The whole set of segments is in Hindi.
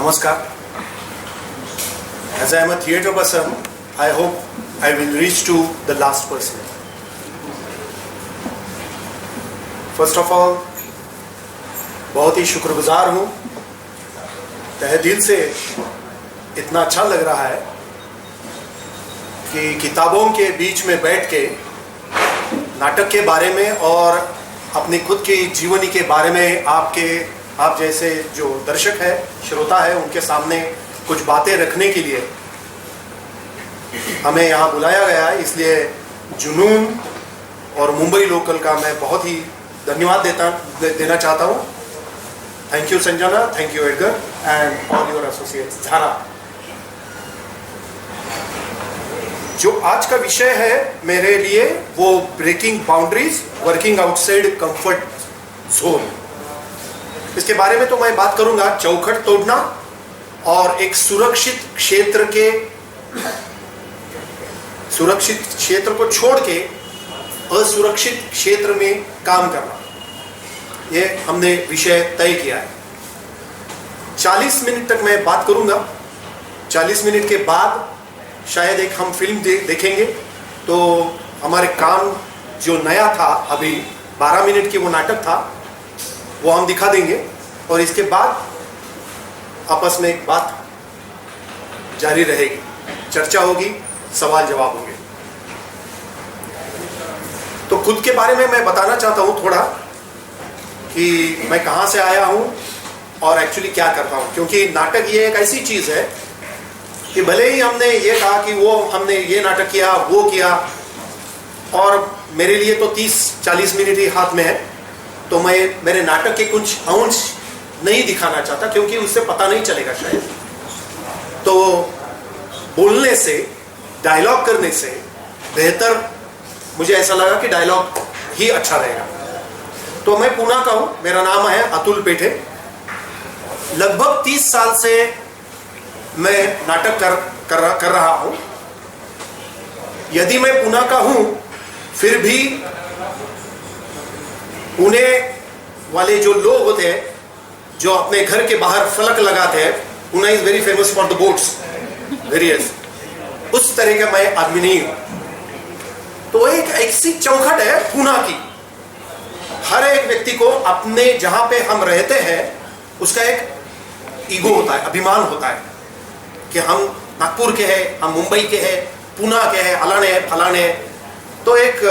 Namaskar. As I am a theatre person, I hope I will reach to the last person. First of all, बहुत ही शुक्रगुजार हूँ, तहे दिल से इतना अच्छा लग रहा है कि किताबों के बीच में बैठ के नाटक के बारे में और अपनी खुद की जीवनी के बारे में आप जैसे जो दर्शक है, श्रोता है, उनके सामने कुछ बातें रखने के लिए हमें यहाँ बुलाया गया है। इसलिए जुनून और मुंबई लोकल का मैं बहुत ही धन्यवाद देना चाहता हूँ। Thank you Sanjana, thank you Edgar and all your associates. Dhara, जो आज का विषय है मेरे लिए वो breaking boundaries, working outside comfort zone, इसके बारे में तो मैं बात करूंगा। चौखट तोड़ना और एक सुरक्षित क्षेत्र को छोड़ के असुरक्षित क्षेत्र में काम करना, ये हमने विषय तय किया है। 40 मिनट तक मैं बात करूंगा। 40 मिनट के बाद शायद एक हम फिल्म देखेंगे। तो हमारे काम जो नया था, अभी 12 मिनट की वो नाटक था, वो हम दिखा देंगे और इसके बाद आपस में एक बात जारी रहेगी, चर्चा होगी, सवाल जवाब होंगे। तो खुद के बारे में मैं बताना चाहता हूँ थोड़ा कि मैं कहाँ से आया हूँ और एक्चुअली क्या करता हूँ, क्योंकि नाटक ये एक ऐसी चीज़ है कि भले ही हमने ये कहा कि हमने ये नाटक किया, वो किया, और मेरे लिए तो 30-40 मिनट ही हाथ में है, तो मैं मेरे नाटक के कुछ अंश नहीं दिखाना चाहता, क्योंकि उससे पता नहीं चलेगा शायद। तो बोलने से, डायलॉग करने से बेहतर मुझे ऐसा लगा कि डायलॉग ही अच्छा रहेगा। तो मैं पुणे का हूँ, मेरा नाम है अतुल पेठे। लगभग 30 साल से मैं नाटक कर रहा हूँ। यदि मैं पुणे का हूँ, फिर भी पुणे वाले जो लोग होते हैं, जो अपने घर के बाहर फलक लगाते हैं, Pune is very famous for the boats, various, उस तरह का मैं आदमी नहीं हूं। तो एक ऐसी चौखट है पुणे की, हर एक व्यक्ति को अपने जहां पे हम रहते हैं उसका एक ईगो होता है, अभिमान होता है कि हम नागपुर के हैं, हम मुंबई के हैं, पुणे के हैं, अलाने हैं, फलाने हैं। तो एक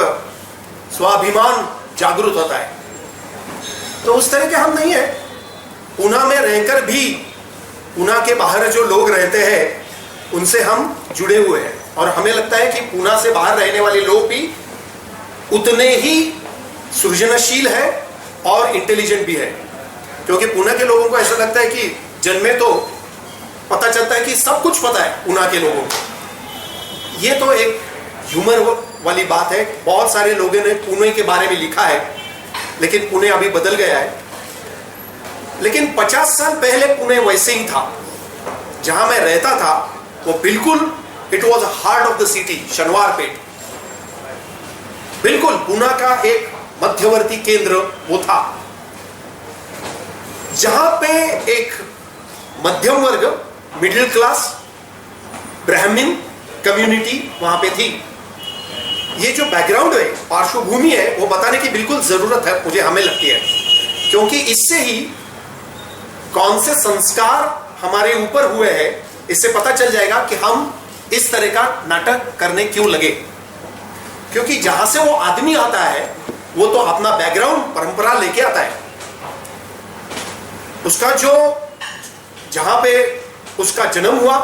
स्वाभिमान जागृत होता है। तो उस तरह के हम नहीं है। पुणे में रहकर भी पुणे के बाहर जो लोग रहते हैं उनसे हम जुड़े हुए हैं, और हमें लगता है कि पुणे से बाहर रहने वाले लोग भी उतने ही सृजनशील है और इंटेलिजेंट भी है, क्योंकि पुणे के लोगों को ऐसा लगता है कि जन्मे तो पता चलता है कि सब कुछ पता है पुणे के लोगों को। ये तो एक ह्यूमर वाली बात है। बहुत सारे लोगों ने पुणे के बारे में लिखा है, लेकिन पुणे अभी बदल गया है। लेकिन 50 साल पहले पुणे वैसे ही था। जहां मैं रहता था वो बिल्कुल, it was heart of the city, शनिवार पेट, बिल्कुल पुणे का एक मध्यवर्ती केंद्र वो था, जहां पे एक मध्यम वर्ग, मिडिल क्लास, ब्राह्मण कम्युनिटी वहां पे थी। ये जो बैकग्राउंड है, पार्श्वभूमि है, वो बताने की बिल्कुल जरूरत है, मुझे हमें लगती है, क्योंकि इससे ही कौन से संस्कार हमारे ऊपर हुए हैं, इससे पता चल जाएगा कि हम इस तरह का नाटक करने क्यों लगे। क्योंकि जहां से वो आदमी आता है वो तो अपना बैकग्राउंड, परंपरा लेके आता है। उसका जो जहां पे उसका जन्म हुआ,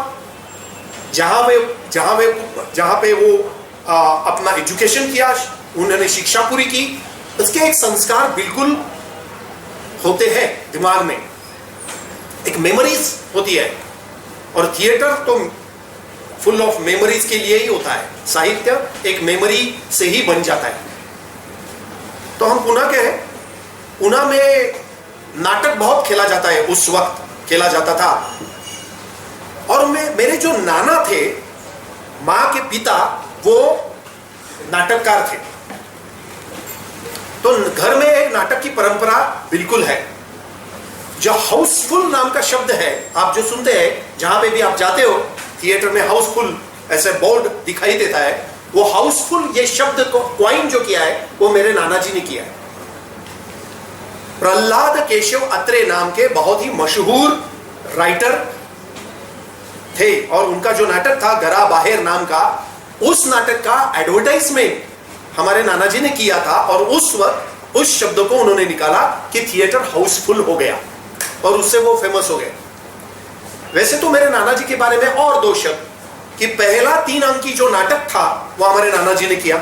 जहां पे वो अपना एजुकेशन किया, उन्होंने शिक्षा पूरी की, उसके एक संस्कार बिल्कुल होते हैं दिमाग में, एक मेमोरीज होती है। और थिएटर तो फुल ऑफ मेमोरीज के लिए ही होता है। साहित्य एक मेमोरी से ही बन जाता है। तो हम पुणे के हैं। पुणे में नाटक बहुत खेला जाता है, उस वक्त खेला जाता था। और मेरे जो नाना थे, माँ के पिता, वो नाटककार थे। तो घर में एक नाटक की परंपरा बिल्कुल है। जो हाउसफुल नाम का शब्द है, आप जो सुनते हैं जहां पे भी आप जाते हो थिएटर में, हाउसफुल ऐसे बोर्ड दिखाई देता है, वो हाउसफुल ये शब्द को क्वाइन जो किया है वो मेरे नाना जी ने किया है। प्रहलाद केशव अत्रे नाम के बहुत ही मशहूर राइटर थे और उनका जो नाटक था गरा बाहेर नाम का, उस नाटक का एडवर्टाइजमेंट हमारे नाना जी ने किया था और उस वक्त उस शब्द को उन्होंने निकाला कि थिएटर हाउसफुल हो गया और उससे वो फेमस हो गए। वैसे तो मेरे नाना जी के बारे में और दो शब्द कि पहला 3 अंकी जो नाटक था वो हमारे नाना जी ने किया,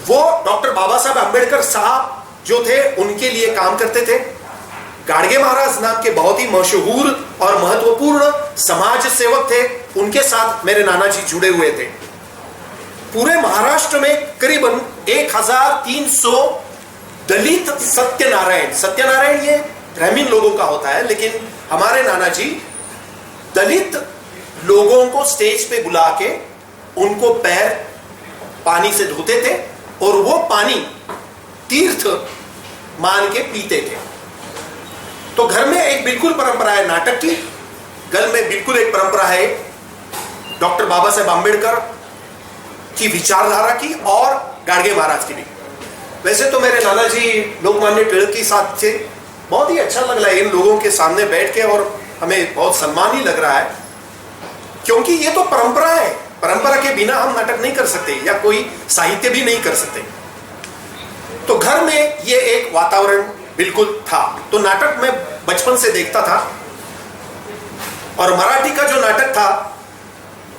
वो डॉक्टर बाबा साहब अम्बेडकर साहब जो थे उनके लिए काम करते थे। गाडगे महाराज नाम के बहुत ही मशहूर और महत्वपूर्ण समाज सेवक थे, उनके साथ मेरे नाना जी जुड़े हुए थे। पूरे महाराष्ट्र में करीबन 1300 दलित सत्यनारायण ये ब्राह्मण लोगों का होता है, लेकिन हमारे नाना जी दलित लोगों को स्टेज पे बुला के उनको पैर पानी से धोते थे और वो पानी तीर्थ मान के पीते थे। तो घर में एक बिल्कुल परंपरा है नाटक की, घर में बिल्कुल एक परंपरा है डॉक्टर बाबा साहेब आंबेडकर की विचारधारा की और गाडगे महाराज की भी। वैसे तो मेरे नाना जी लोकमान्य तिलक के साथ थे, बहुत ही अच्छा लग रहा है इन लोगों के सामने बैठ के और हमें बहुत सम्मान ही लग रहा है, क्योंकि ये तो परंपरा है, परंपरा के बिना हम नाटक नहीं कर सकते या कोई साहित्य भी नहीं कर सकते। तो घर में ये एक वातावरण बिल्कुल था। तो नाटक मैं बचपन से देखता था और मराठी का जो नाटक था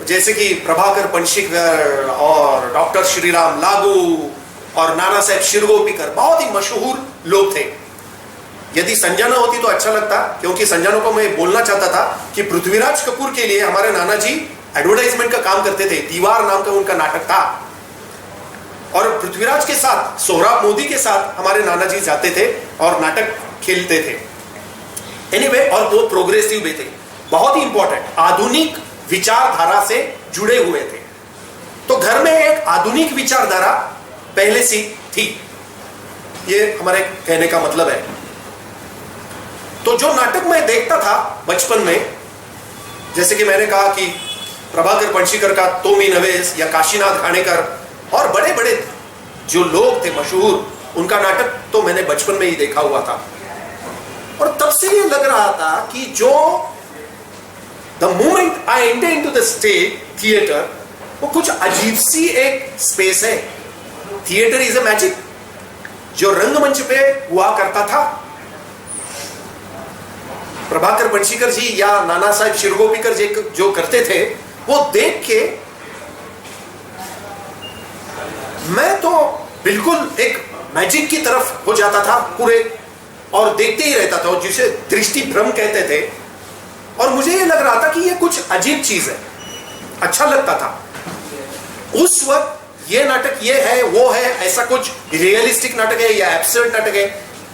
जैसे कि प्रभाकर पणशीकर और डॉक्टर श्रीराम लागू और नाना साहेब शिरगोपीकर बहुत ही मशहूर लोग थे। यदि संजना होती तो अच्छा लगता, क्योंकि संजना को मैं बोलना चाहता था कि पृथ्वीराज कपूर के लिए हमारे नाना जी एडवर्टाइजमेंट का काम करते थे। दीवार नाम का उनका नाटक था और पृथ्वीराज के साथ, सोहराब मोदी के साथ हमारे नाना जी जाते थे और नाटक खेलते थे। एनीवे, और वो प्रोग्रेसिव भी थे, बहुत ही इंपॉर्टेंट, आधुनिक विचारधारा से जुड़े हुए थे। तो घर में एक आधुनिक विचारधारा पहले से थी, ये हमारे कहने का मतलब है। तो जो नाटक मैं देखता था बचपन में, जैसे कि मैंने कहा कि प्रभाकर पणशीकर का तोमी नवेस या काशीनाथ घाणेकर और बड़े बड़े जो लोग थे मशहूर, उनका नाटक तो मैंने बचपन में ही देखा हुआ था। और तब से ये लग रहा था कि जो the moment I enter into the stage theatre, वो कुछ अजीब सी एक स्पेस है। थिएटर इज अ मैजिक जो रंगमंच पे हुआ करता था। प्रभाकर पणशीकर जी या नाना साहेब शिरगोपीकर जी जो करते थे, वो देख के मैं तो बिल्कुल एक मैजिक की तरफ हो जाता था पूरे, और देखते ही रहता था, जिसे दृष्टि भ्रम कहते थे। और मुझे ये लग रहा था कि ये कुछ अजीब चीज है, अच्छा लगता था उस वक्त। ये नाटक ये है वो है, ऐसा कुछ रियलिस्टिक नाटक है या एब्सर्ड नाटक है,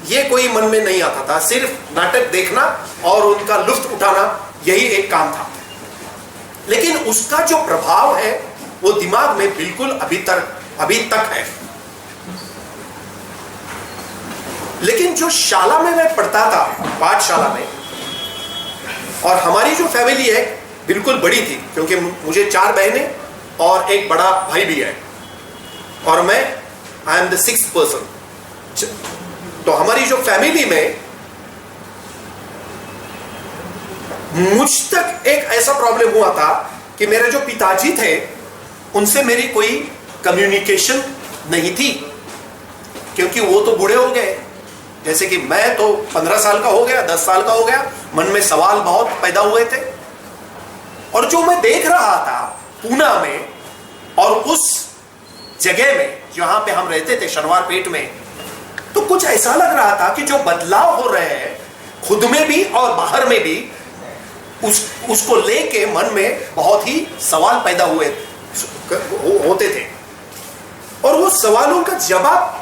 ये कोई मन में नहीं आता था। सिर्फ नाटक देखना और उनका लुत्फ उठाना, यही एक काम था। लेकिन उसका जो प्रभाव है वो दिमाग में बिल्कुल अभी तक है। लेकिन जो शाला में मैं पढ़ता था, पाठशाला में, और हमारी जो फैमिली है बिल्कुल बड़ी थी, क्योंकि मुझे 4 बहनें और एक बड़ा भाई भी है और मैं I am the 6th person. तो हमारी जो फैमिली में मुझ तक एक ऐसा प्रॉब्लम हुआ था कि मेरे जो पिताजी थे उनसे मेरी कोई कम्युनिकेशन नहीं थी, क्योंकि वो तो बूढ़े हो गए। जैसे कि मैं तो 15 साल का हो गया, 10 साल का हो गया, मन में सवाल बहुत पैदा हुए थे। और जो मैं देख रहा था पूना में और उस जगह में जहां पे हम रहते थे, शनिवार पेट में, तो कुछ ऐसा लग रहा था कि जो बदलाव हो रहे हैं खुद में भी और बाहर में भी, उसको लेके मन में बहुत ही सवाल पैदा होते थे। और वो सवालों का जवाब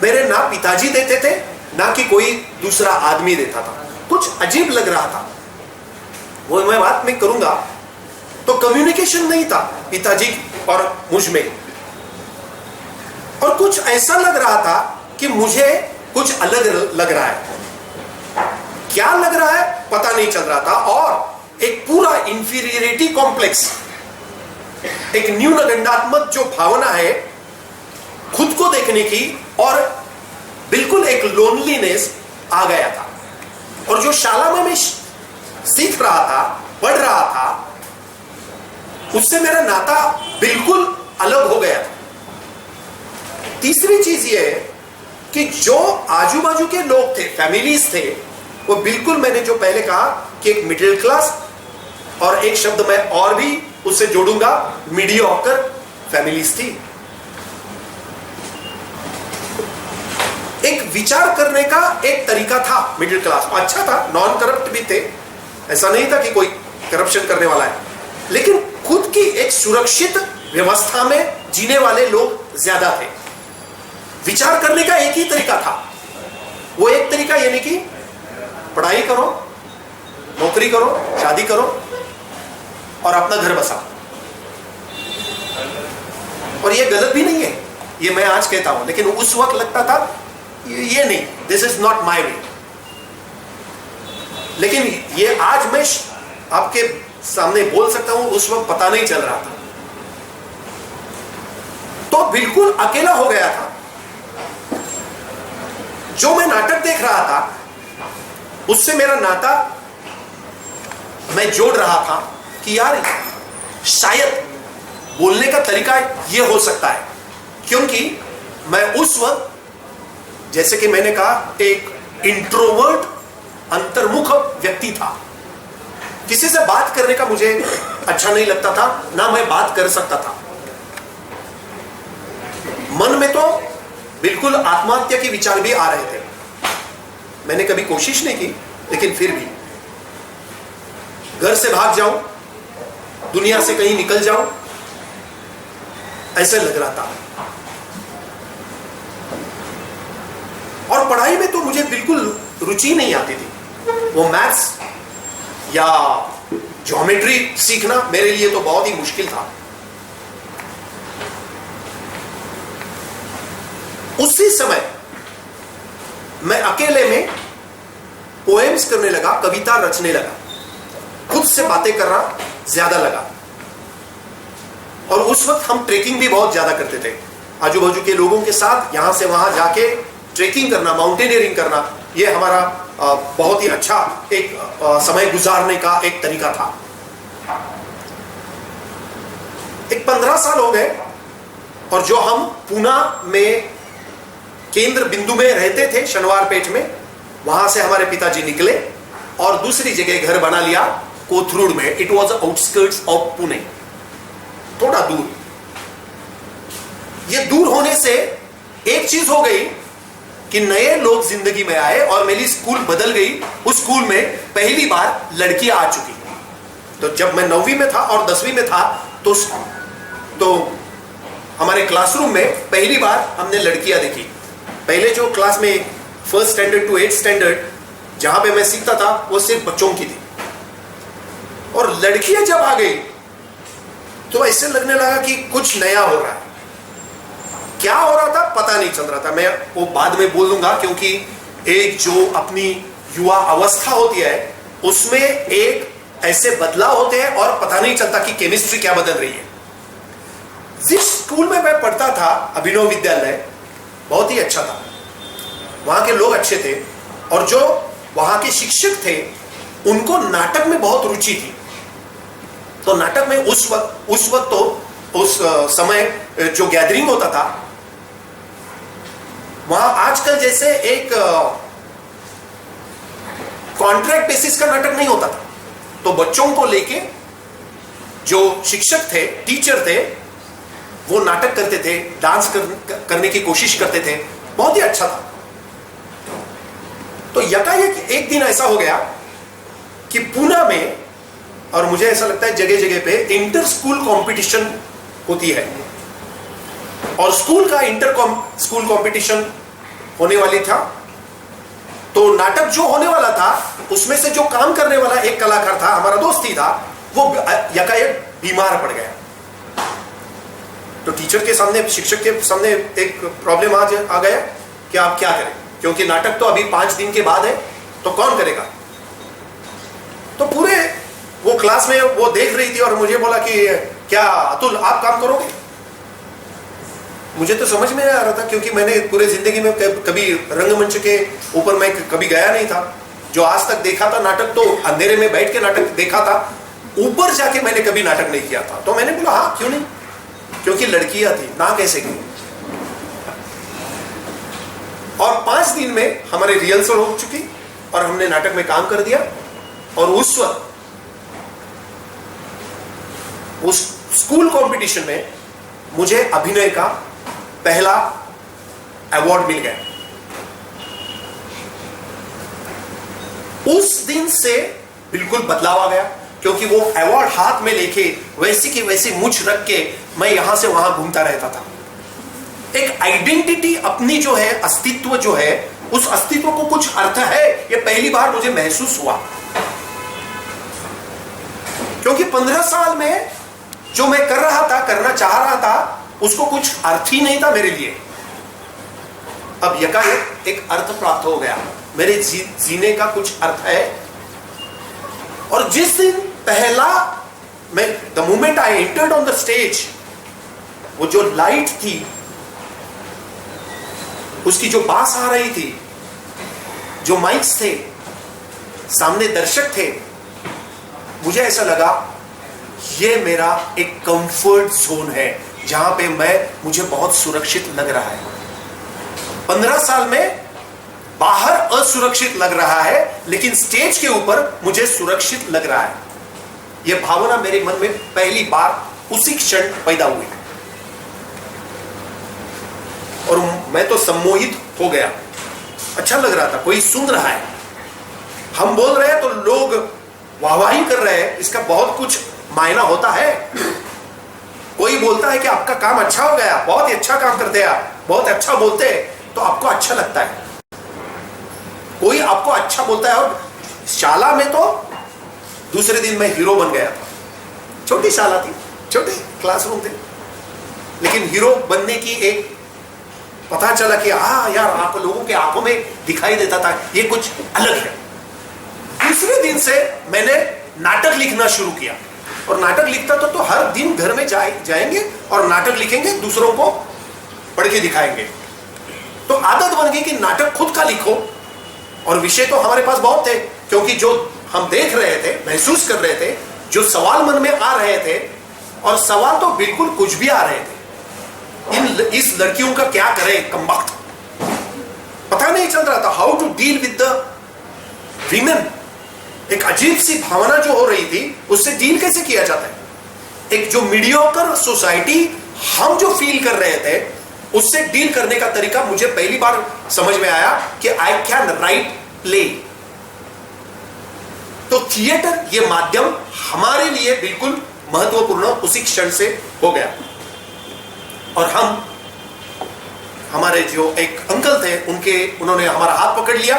मेरे ना पिताजी देते थे ना कि कोई दूसरा आदमी देता था। कुछ अजीब लग रहा था, वो मैं बात में करूंगा। तो कम्युनिकेशन नहीं था पिताजी और मुझ में, और कुछ ऐसा लग रहा था कि मुझे कुछ अलग लग रहा है। क्या लग रहा है पता नहीं चल रहा था, और एक पूरा इंफीरियरिटी कॉम्प्लेक्स, एक न्यूनगंडात्मक जो भावना है खुद को देखने की, और बिल्कुल एक लोनलीनेस आ गया था। और जो शाला में मैं सीख रहा था, पढ़ रहा था, उससे मेरा नाता बिल्कुल अलग हो गया था। तीसरी चीज ये है कि जो आजू बाजू के लोग थे, फैमिलीज थे, वो बिल्कुल मैंने जो पहले कहा कि एक मिडिल क्लास, और एक शब्द मैं और भी उससे जोड़ूंगा, मीडियोकर फैमिलीज थी। एक विचार करने का एक तरीका था मिडिल क्लास, अच्छा था, नॉन करप्ट भी थे, ऐसा नहीं था कि कोई करप्शन करने वाला है, लेकिन खुद की एक सुरक्षित व्यवस्था में जीने वाले लोग ज्यादा थे। विचार करने का एक ही तरीका था, वो एक तरीका यानी कि पढ़ाई करो, नौकरी करो, शादी करो और अपना घर बसाओ। और ये गलत भी नहीं है, ये मैं आज कहता हूं, लेकिन उस वक्त लगता था ये नहीं, दिस इज नॉट माई वे। लेकिन ये आज मैं आपके सामने बोल सकता हूं, उस वक्त पता नहीं चल रहा था, तो बिल्कुल अकेला हो गया था। जो मैं नाटक देख रहा था उससे मेरा नाता मैं जोड़ रहा था कि यार शायद बोलने का तरीका ये हो सकता है, क्योंकि मैं उस वक्त, जैसे कि मैंने कहा, एक इंट्रोवर्ट, अंतर्मुख व्यक्ति था। किसी से बात करने का मुझे अच्छा नहीं लगता था, ना मैं बात कर सकता था। मन में तो बिल्कुल आत्महत्या के विचार भी आ रहे थे। मैंने कभी कोशिश नहीं की, लेकिन फिर भी घर से भाग जाऊं, दुनिया से कहीं निकल जाऊं, ऐसे लग रहा था। और पढ़ाई में तो मुझे बिल्कुल रुचि नहीं आती थी। वो मैथ्स या ज्योमेट्री सीखना मेरे लिए तो बहुत ही मुश्किल था। उसी समय मैं अकेले में पोएम्स करने लगा, कविता रचने लगा, खुद से बातें करना ज्यादा लगा। और उस वक्त हम ट्रेकिंग भी बहुत ज्यादा करते थे, आजू बाजू के लोगों के साथ यहां से वहां जाके ट्रेकिंग करना, माउंटेनियरिंग करना, यह हमारा बहुत ही अच्छा एक समय गुजारने का एक तरीका था। एक 15 साल हो गए, और जो हम पूना में केंद्र बिंदु में रहते थे, शनिवार पेट में, वहां से हमारे पिताजी निकले और दूसरी जगह घर बना लिया, कोथरूड में। It was outskirts of Pune, थोड़ा दूर। ये दूर होने से एक चीज हो गई कि नए लोग जिंदगी में आए और मेरी स्कूल बदल गई। उस स्कूल में पहली बार लड़कियां आ चुकी। तो जब मैं 9वीं में था और 10वीं में था, तो हमारे क्लासरूम में पहली बार हमने लड़कियां देखी। पहले जो क्लास में 1st standard to 8th standard जहां पे मैं सीखता था, वो सिर्फ बच्चों की थी। और लड़कियां जब आ गई तो ऐसे लगने लगा कि कुछ नया हो रहा है। क्या हो रहा था पता नहीं चल रहा था। मैं वो बाद में बोलूंगा, क्योंकि एक जो अपनी युवा अवस्था होती है, उसमें एक ऐसे बदलाव होते हैं और पता नहीं चलता कि केमिस्ट्री क्या बदल रही है। जिस स्कूल में मैं पढ़ता था, अभिनव विद्यालय, बहुत ही अच्छा था, वहां के लोग अच्छे थे, और जो वहां के शिक्षक थे उनको नाटक में बहुत रुचि थी। तो नाटक में उस वक्त तो उस समय जो गैदरिंग होता था, वहां आजकल जैसे एक कॉन्ट्रैक्ट बेसिस का नाटक नहीं होता था। तो बच्चों को लेके जो शिक्षक थे, टीचर थे, वो नाटक करते थे, डांस करने की कोशिश करते थे, बहुत ही अच्छा था। तो यकायक एक दिन ऐसा हो गया कि पूना में, और मुझे ऐसा लगता है जगह जगह पे इंटर स्कूल कंपटीशन होती है, और स्कूल का इंटर स्कूल कंपटीशन होने वाली था। तो नाटक जो होने वाला था, उसमें से जो काम करने वाला एक कलाकार था, हमारा दोस्त ही था, वो यकायक बीमार पड़ गया। तो टीचर के सामने, शिक्षक के सामने एक प्रॉब्लम आ गया कि आप क्या करें, क्योंकि नाटक तो अभी 5 दिन के बाद है, तो कौन करेगा। क्लास में वो देख रही थी और मुझे बोला कि क्या अतुल आप काम करोगे? मुझे तो समझ में नहीं आ रहा था, क्योंकि मैंने पूरे जिंदगी में कभी रंगमंच के ऊपर मैं कभी गया नहीं था। जो आज तक देखा था नाटक तो अंधेरे में बैठ के नाटक देखा था, ऊपर जाके मैंने कभी नाटक नहीं किया था। तो मैंने बोला हाँ क्यों नहीं, क्योंकि लड़कियां थी ना, कैसे की। और 5 दिन में हमारे रिहर्सल हो चुकी और हमने नाटक में काम कर दिया। और उस वक्त उस स्कूल कंपटीशन में मुझे अभिनय का पहला अवार्ड मिल गया। उस दिन से बिल्कुल बदलाव आ गया, क्योंकि वो अवार्ड हाथ में लेके वैसी की वैसी मुझ रख के मैं यहां से वहां घूमता रहता था। एक आइडेंटिटी अपनी जो है, अस्तित्व जो है, उस अस्तित्व को कुछ अर्थ है, ये पहली बार मुझे महसूस हुआ। क्योंकि 15 साल में जो मैं कर रहा था, करना चाह रहा था, उसको कुछ अर्थ ही नहीं था मेरे लिए। अब यकायक एक अर्थ प्राप्त हो गया, मेरे जीने का कुछ अर्थ है। और जिस दिन पहला मैं the moment I entered on the stage, वो जो लाइट थी, उसकी जो बास आ रही थी, जो माइक्स थे, सामने दर्शक थे, मुझे ऐसा लगा ये मेरा एक कंफर्ट जोन है, जहां पे मुझे बहुत सुरक्षित लग रहा है। 15 साल में बाहर असुरक्षित लग रहा है, लेकिन स्टेज के ऊपर मुझे सुरक्षित लग रहा है। यह भावना मेरे मन में पहली बार उसी क्षण पैदा हुई और मैं तो सम्मोहित हो गया। अच्छा लग रहा था, कोई सुन रहा है, हम बोल रहे हैं तो लोग वाहवाही कर रहे हैं, इसका बहुत कुछ मायना होता है। कोई बोलता है कि आपका काम अच्छा हो गया, बहुत ही अच्छा काम करते हैं आप, बहुत अच्छा बोलते हैं, तो आपको अच्छा लगता है। कोई आपको अच्छा बोलता है। और शाला में तो दूसरे दिन मैं हीरो बन गया था। छोटी शाला थी, छोटे क्लासरूम थे, लेकिन हीरो बनने की एक पता चला कि यार आप लोगों के आंखों में दिखाई देता था ये कुछ अलग है। दूसरे दिन से मैंने नाटक लिखना शुरू किया और नाटक लिखता तो हर दिन घर में जाएंगे और नाटक लिखेंगे, दूसरों को पढ़ के दिखाएंगे। तो आदत बन गई कि नाटक खुद का लिखो। और विषय तो हमारे पास बहुत थे, क्योंकि जो हम देख रहे थे, महसूस कर रहे थे, जो सवाल मन में आ रहे थे, और सवाल तो बिल्कुल कुछ भी आ रहे थे। इस लड़कियों का क्या करें, कमबख्त पता नहीं चल रहा था। How to deal with the women, एक अजीब सी भावना जो हो रही थी, उससे डील कैसे किया जाता है। एक जो मीडियोकर सोसाइटी हम जो फील कर रहे थे, उससे डील करने का तरीका मुझे पहली बार समझ में आया कि आई कैन राइट प्ले। तो थिएटर ये माध्यम हमारे लिए बिल्कुल महत्वपूर्ण उसी क्षण से हो गया। और हमारे जो एक अंकल थे, उन्होंने हमारा हाथ पकड़ लिया।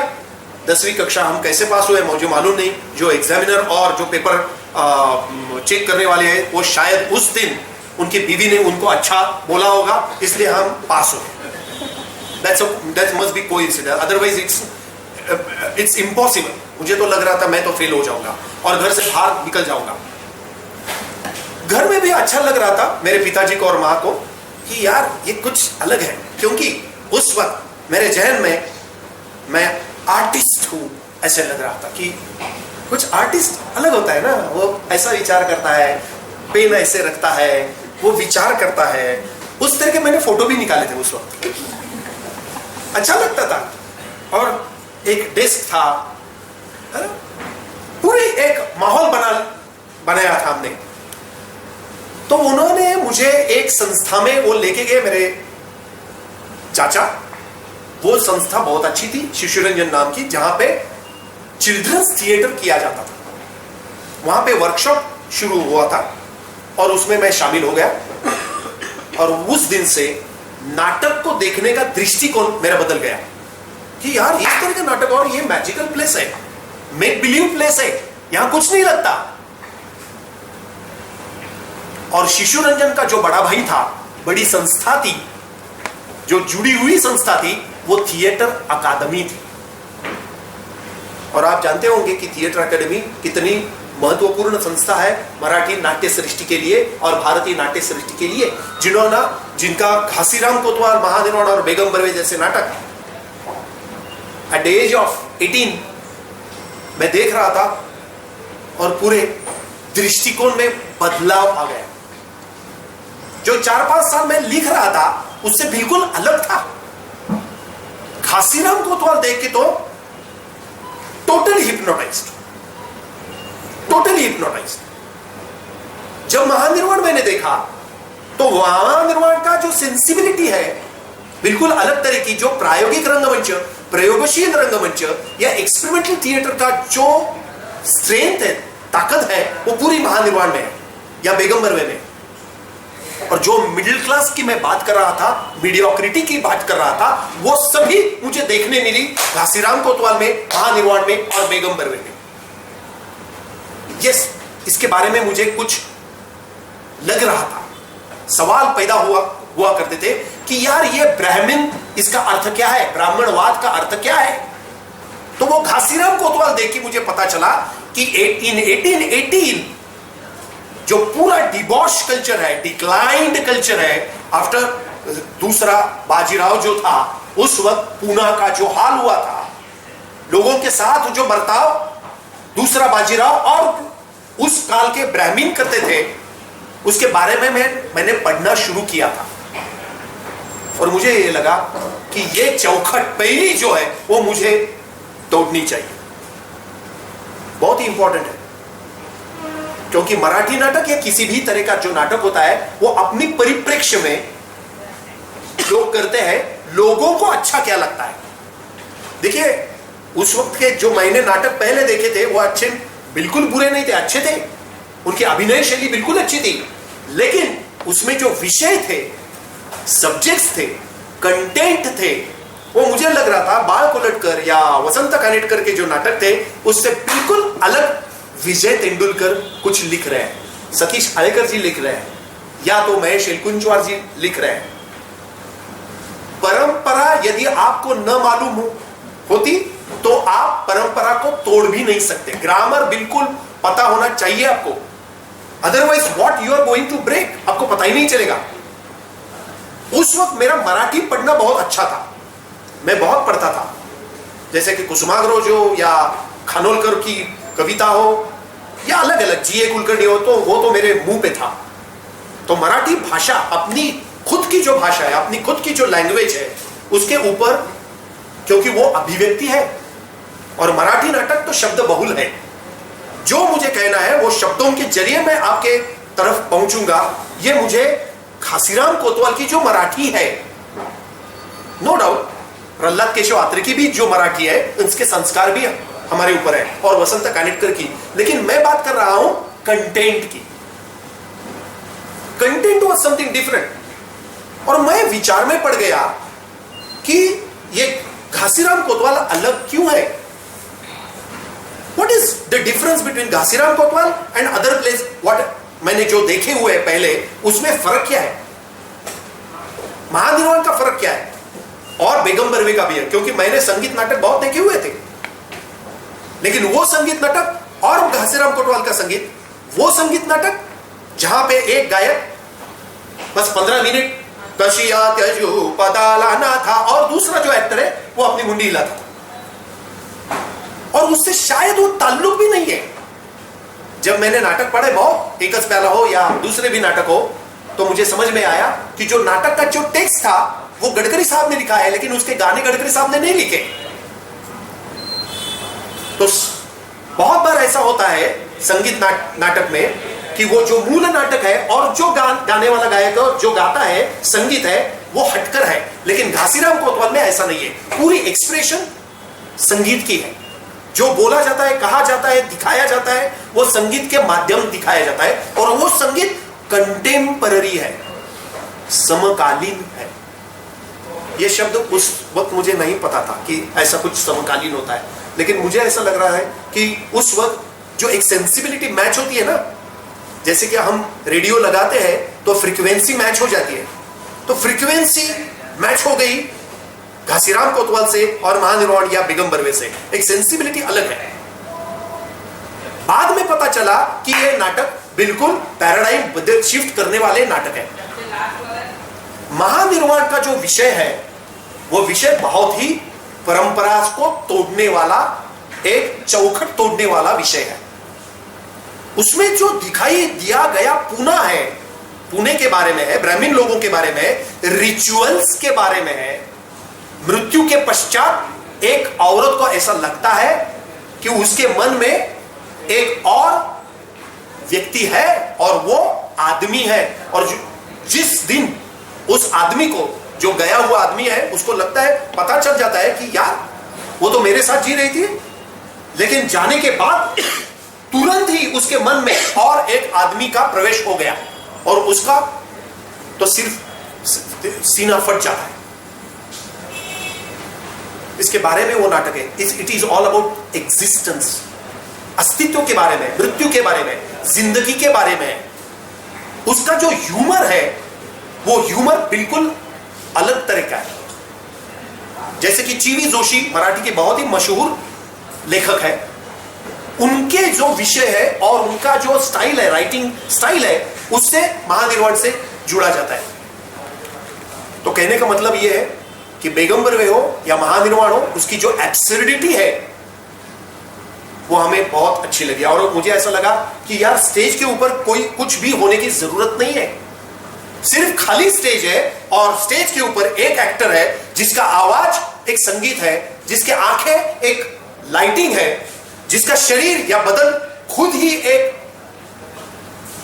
10वीं कक्षा हम कैसे पास हुए मुझे मालूम नहीं। जो एग्जामिनर और जो पेपर चेक करने वाले हैं, वो शायद उस दिन उनकी बीवी ने उनको अच्छा बोला होगा, इसलिए हम पास हुए। That must be coincidence, otherwise it's impossible। मुझे तो लग रहा था मैं तो फेल हो जाऊंगा और घर से बाहर निकल जाऊंगा। घर में भी अच्छा लग रहा था मेरे पिताजी को और माँ को कि यार ये कुछ अलग है, क्योंकि उस वक्त मेरे जहन में मैं आर्टिस्ट हूं ऐसे लग रहा था कि कुछ आर्टिस्ट अलग होता है ना, वो ऐसा विचार करता है, पेन ऐसे रखता है, वो विचार करता है। उस तरह के मैंने फोटो भी निकाले थे उस वक्त, अच्छा लगता था। और एक डेस्क था, पूरी एक माहौल बनाया था हमने। तो उन्होंने मुझे एक संस्था में वो लेके गए, मेरे चाचा। वो संस्था बहुत अच्छी थी, शिशु रंजन नाम की, जहां पे चिल्ड्रंस थिएटर किया जाता था। वहां पे वर्कशॉप शुरू हुआ था और उसमें मैं शामिल हो गया। और उस दिन से नाटक को देखने का दृष्टिकोण मेरा बदल गया कि यार इस तरह का नाटक, और ये मैजिकल प्लेस है, मेक बिलीव प्लेस है, यहां कुछ नहीं लगता। और शिशु रंजन का जो बड़ा भाई था, बड़ी संस्था थी, जो जुड़ी हुई संस्था थी, वो थिएटर अकादमी थी। और आप जानते होंगे कि थिएटर अकादमी कितनी महत्वपूर्ण संस्था है मराठी नाट्य सृष्टि के लिए और भारतीय नाट्य सृष्टि के लिए, जिनका घासीराम कोतवाल, महानिर्वाण और बेगम बर्वे जैसे नाटक एट द एज ऑफ 18 मैं देख रहा था और पूरे दृष्टिकोण में बदलाव आ गया। जो 4-5 साल में लिख रहा था उससे बिल्कुल अलग था। घासीराम कोतवाल देख के तो टोटली हिप्नोटाइज्ड। जब महानिर्वाण मैंने देखा तो महानिर्वाण का जो सेंसिबिलिटी है बिल्कुल अलग तरह की, जो प्रायोगिक रंगमंच, प्रयोगशील रंगमंच या एक्सपेरिमेंटल थिएटर का जो स्ट्रेंथ है, ताकत है, वो पूरी महानिर्वाण में है या बेगम बर्वे में। और जो मिडिल क्लास की मैं बात कर रहा था, मीडियोक्रिटी की बात कर रहा था, वो सभी मुझे देखने मिली घासीराम कोतवाल में, महानिर्वाण में और बेगम बर्वे में। यस, इसके बारे में मुझे कुछ लग रहा था, सवाल पैदा हुआ करते थे कि यार ये ब्राह्मण, इसका अर्थ क्या है, ब्राह्मणवाद का अर्थ क्या है। तो वो घासीराम कोतवाल देख के मुझे पता चला कि 1818 जो पूरा डिबॉश कल्चर है, डिक्लाइंड कल्चर है, आफ्टर दूसरा बाजीराव जो था, उस वक्त पूना का जो हाल हुआ था, लोगों के साथ जो बर्ताव दूसरा बाजीराव और उस काल के ब्राह्मण करते थे, उसके बारे में मैंने पढ़ना शुरू किया था। और मुझे ये लगा कि ये चौखट पहली जो है वो मुझे तोड़नी चाहिए। बहुत ही इंपॉर्टेंट है, क्योंकि मराठी नाटक या किसी भी तरह का जो नाटक होता है वो अपनी परिप्रेक्ष्य में लोग करते हैं, लोगों को अच्छा क्या लगता है। देखिए, उस वक्त के जो मैंने नाटक पहले देखे थे वो अच्छे, बिल्कुल बुरे नहीं थे, अच्छे थे, उनकी अभिनय शैली बिल्कुल अच्छी थी, लेकिन उसमें जो विषय थे, सब्जेक्ट्स थे, कंटेंट थे, वो मुझे लग रहा था बाल कोलटकर या वसंत कानेटकर के जो नाटक थे उससे बिल्कुल अलग विजय तेंदुलकर कुछ लिख रहे हैं, सतीश आयकर जी लिख रहे हैं, या तो महेश एलकुंचवार जी लिख रहे हैं। परंपरा यदि आपको न मालूम होती तो आप परंपरा को तोड़ भी नहीं सकते। ग्रामर बिल्कुल पता होना चाहिए आपको, otherwise what you are going to break आपको पता ही नहीं चलेगा। उस वक्त मेरा मराठी पढ़ना बहुत अच्छा था, मैं बहुत पढ़ता था, जैसे कि कुसुमाग्रज हो या खानोलकर की कविता हो या अलग अलग जीए कुलकर्णी हो, तो वो तो मेरे मुंह पे था। तो मराठी भाषा अपनी खुद की जो भाषा है, अपनी खुद की जो लैंग्वेज है, उसके ऊपर, क्योंकि वो अभिव्यक्ति है और मराठी नाटक तो शब्द बहुल है, जो मुझे कहना है वो शब्दों के जरिए मैं आपके तरफ पहुंचूंगा। ये मुझे घासीराम कोतवाल की जो मराठी है, नो डाउट प्रहलाद केशव आत्रे की भी जो मराठी है, उसके संस्कार भी हमारे ऊपर है, और वसंत कानेटकर की, लेकिन मैं बात कर रहा हूं कंटेंट की। Content was something different. और मैं विचार में पड़ गया कि ये घासीराम कोतवाल अलग क्यों है। What is the difference between Ghasiram Kotwal and other place, what मैंने जो देखे हुए पहले, उसमें फर्क क्या है, महानिर्वाण का फर्क क्या है, और बेगम बर्वे का भी है, क्योंकि मैंने संगीत नाटक बहुत देखे हुए थे, लेकिन वो संगीत नाटक और घासीराम कोतवाल का संगीत, वो संगीत नाटक जहां पे एक गायक बस 15 मिनट कशिया त्यजु पदालाना था और दूसरा जो एक्टर है वो अपनी मुंडी हिलाता था, और उससे शायद वो ताल्लुक भी नहीं है। जब मैंने नाटक पढ़े, बहुत एकच प्याला हो या दूसरे भी नाटक हो, तो मुझे समझ में आया कि जो नाटक का जो टेक्स्ट था वो गडकरी साहब ने लिखा है, लेकिन उसके गाने गडकरी साहब ने नहीं लिखे। तो बहुत बार ऐसा होता है संगीत नाटक में कि वो जो मूल नाटक है और जो गाने वाला गायक और जो गाता है, संगीत है, वो हटकर है, लेकिन घासीराम कोतवाल में ऐसा नहीं है। पूरी एक्सप्रेशन संगीत की है, जो बोला जाता है, कहा जाता है, दिखाया जाता है, वो संगीत के माध्यम दिखाया जाता है, और वो संगीत कंटेम्पररी है, समकालीन है। ये शब्द उस वक्त मुझे नहीं पता था कि ऐसा कुछ समकालीन होता है, लेकिन मुझे ऐसा लग रहा है कि उस वक्त जो एक सेंसिबिलिटी मैच होती है ना, जैसे कि हम रेडियो लगाते हैं तो फ्रीक्वेंसी मैच हो जाती है, तो फ्रीक्वेंसी मैच हो गई घासीराम कोतवाल से और महानिर्वाण या बेगम बर्वे से। एक सेंसिबिलिटी अलग है, बाद में पता चला कि यह नाटक बिल्कुल पैराडाइम शिफ्ट करने वाले नाटक है। महानिर्वाण का जो विषय है वो विषय बहुत ही परंपरा को तोड़ने वाला, एक चौखट तोड़ने वाला विषय है। उसमें जो दिखाई दिया गया पुणे है, पुणे के बारे में है, ब्राह्मण लोगों के बारे में, रिचुअल्स के बारे में है। मृत्यु के पश्चात एक औरत को ऐसा लगता है कि उसके मन में एक और व्यक्ति है और वो आदमी है, और जिस दिन उस आदमी को, जो गया हुआ आदमी है, उसको लगता है, पता चल जाता है कि यार वो तो मेरे साथ जी रही थी, लेकिन जाने के बाद तुरंत ही उसके मन में और एक आदमी का प्रवेश हो गया और उसका तो सिर्फ सीना फट जाता है। इसके बारे में वो नाटक है। It is all about existence, अस्तित्व के बारे में, मृत्यु के बारे में, जिंदगी के बारे में। उसका जो ह्यूमर है वो ह्यूमर बिल्कुल अलग तरह का है। जैसे कि चीवी जोशी मराठी के बहुत ही मशहूर लेखक है, उनके जो विषय है और उनका जो स्टाइल है, राइटिंग स्टाइल है, उससे महानिर्वाण से जुड़ा जाता है। तो कहने का मतलब यह है कि बेगंबर वे हो या महानिर्वाण हो, उसकी जो एब्सर्डिटी है वो हमें बहुत अच्छी लगी। और मुझे ऐसा लगा कि यार स्टेज के ऊपर कोई कुछ भी होने की जरूरत नहीं है, सिर्फ खाली स्टेज है और स्टेज के ऊपर एक एक्टर है जिसका आवाज एक संगीत है, जिसके आंखें एक लाइटिंग है, जिसका शरीर या बदन खुद ही एक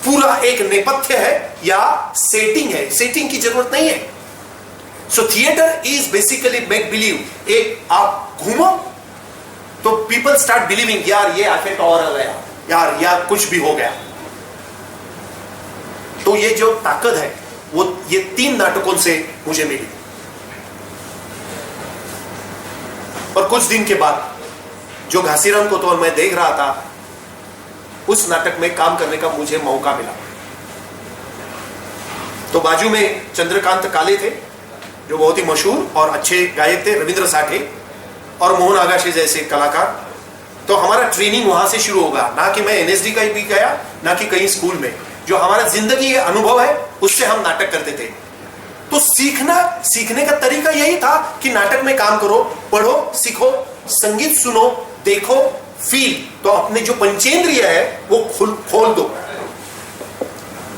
पूरा एक नेपथ्य है या सेटिंग है। सेटिंग की जरूरत नहीं है। सो theatre is basically make believe. एक आप घूमो तो पीपल स्टार्ट बिलीविंग, यार ये इफेक्ट और आ गया, यार कुछ भी हो गया। तो ये जो ताकत है वो ये 3 नाटकों से मुझे मिली। और कुछ दिन के बाद जो घासीराम को तो मैं देख रहा था, उस नाटक में काम करने का मुझे मौका मिला। तो बाजू में चंद्रकांत काले थे जो बहुत ही मशहूर और अच्छे गायक थे, रविंद्र साठे और मोहन आगाशे जैसे कलाकार। तो हमारा ट्रेनिंग वहां से शुरू होगा, ना कि मैं एनएसडी का भी गया, ना कि कहीं स्कूल में। जो हमारा जिंदगी का अनुभव है उससे हम नाटक करते थे। तो सीखने का तरीका यही था कि नाटक में काम करो, पढ़ो, सीखो, संगीत सुनो, देखो, फील। तो अपने जो पंचेंद्रिय है वो खोल दो।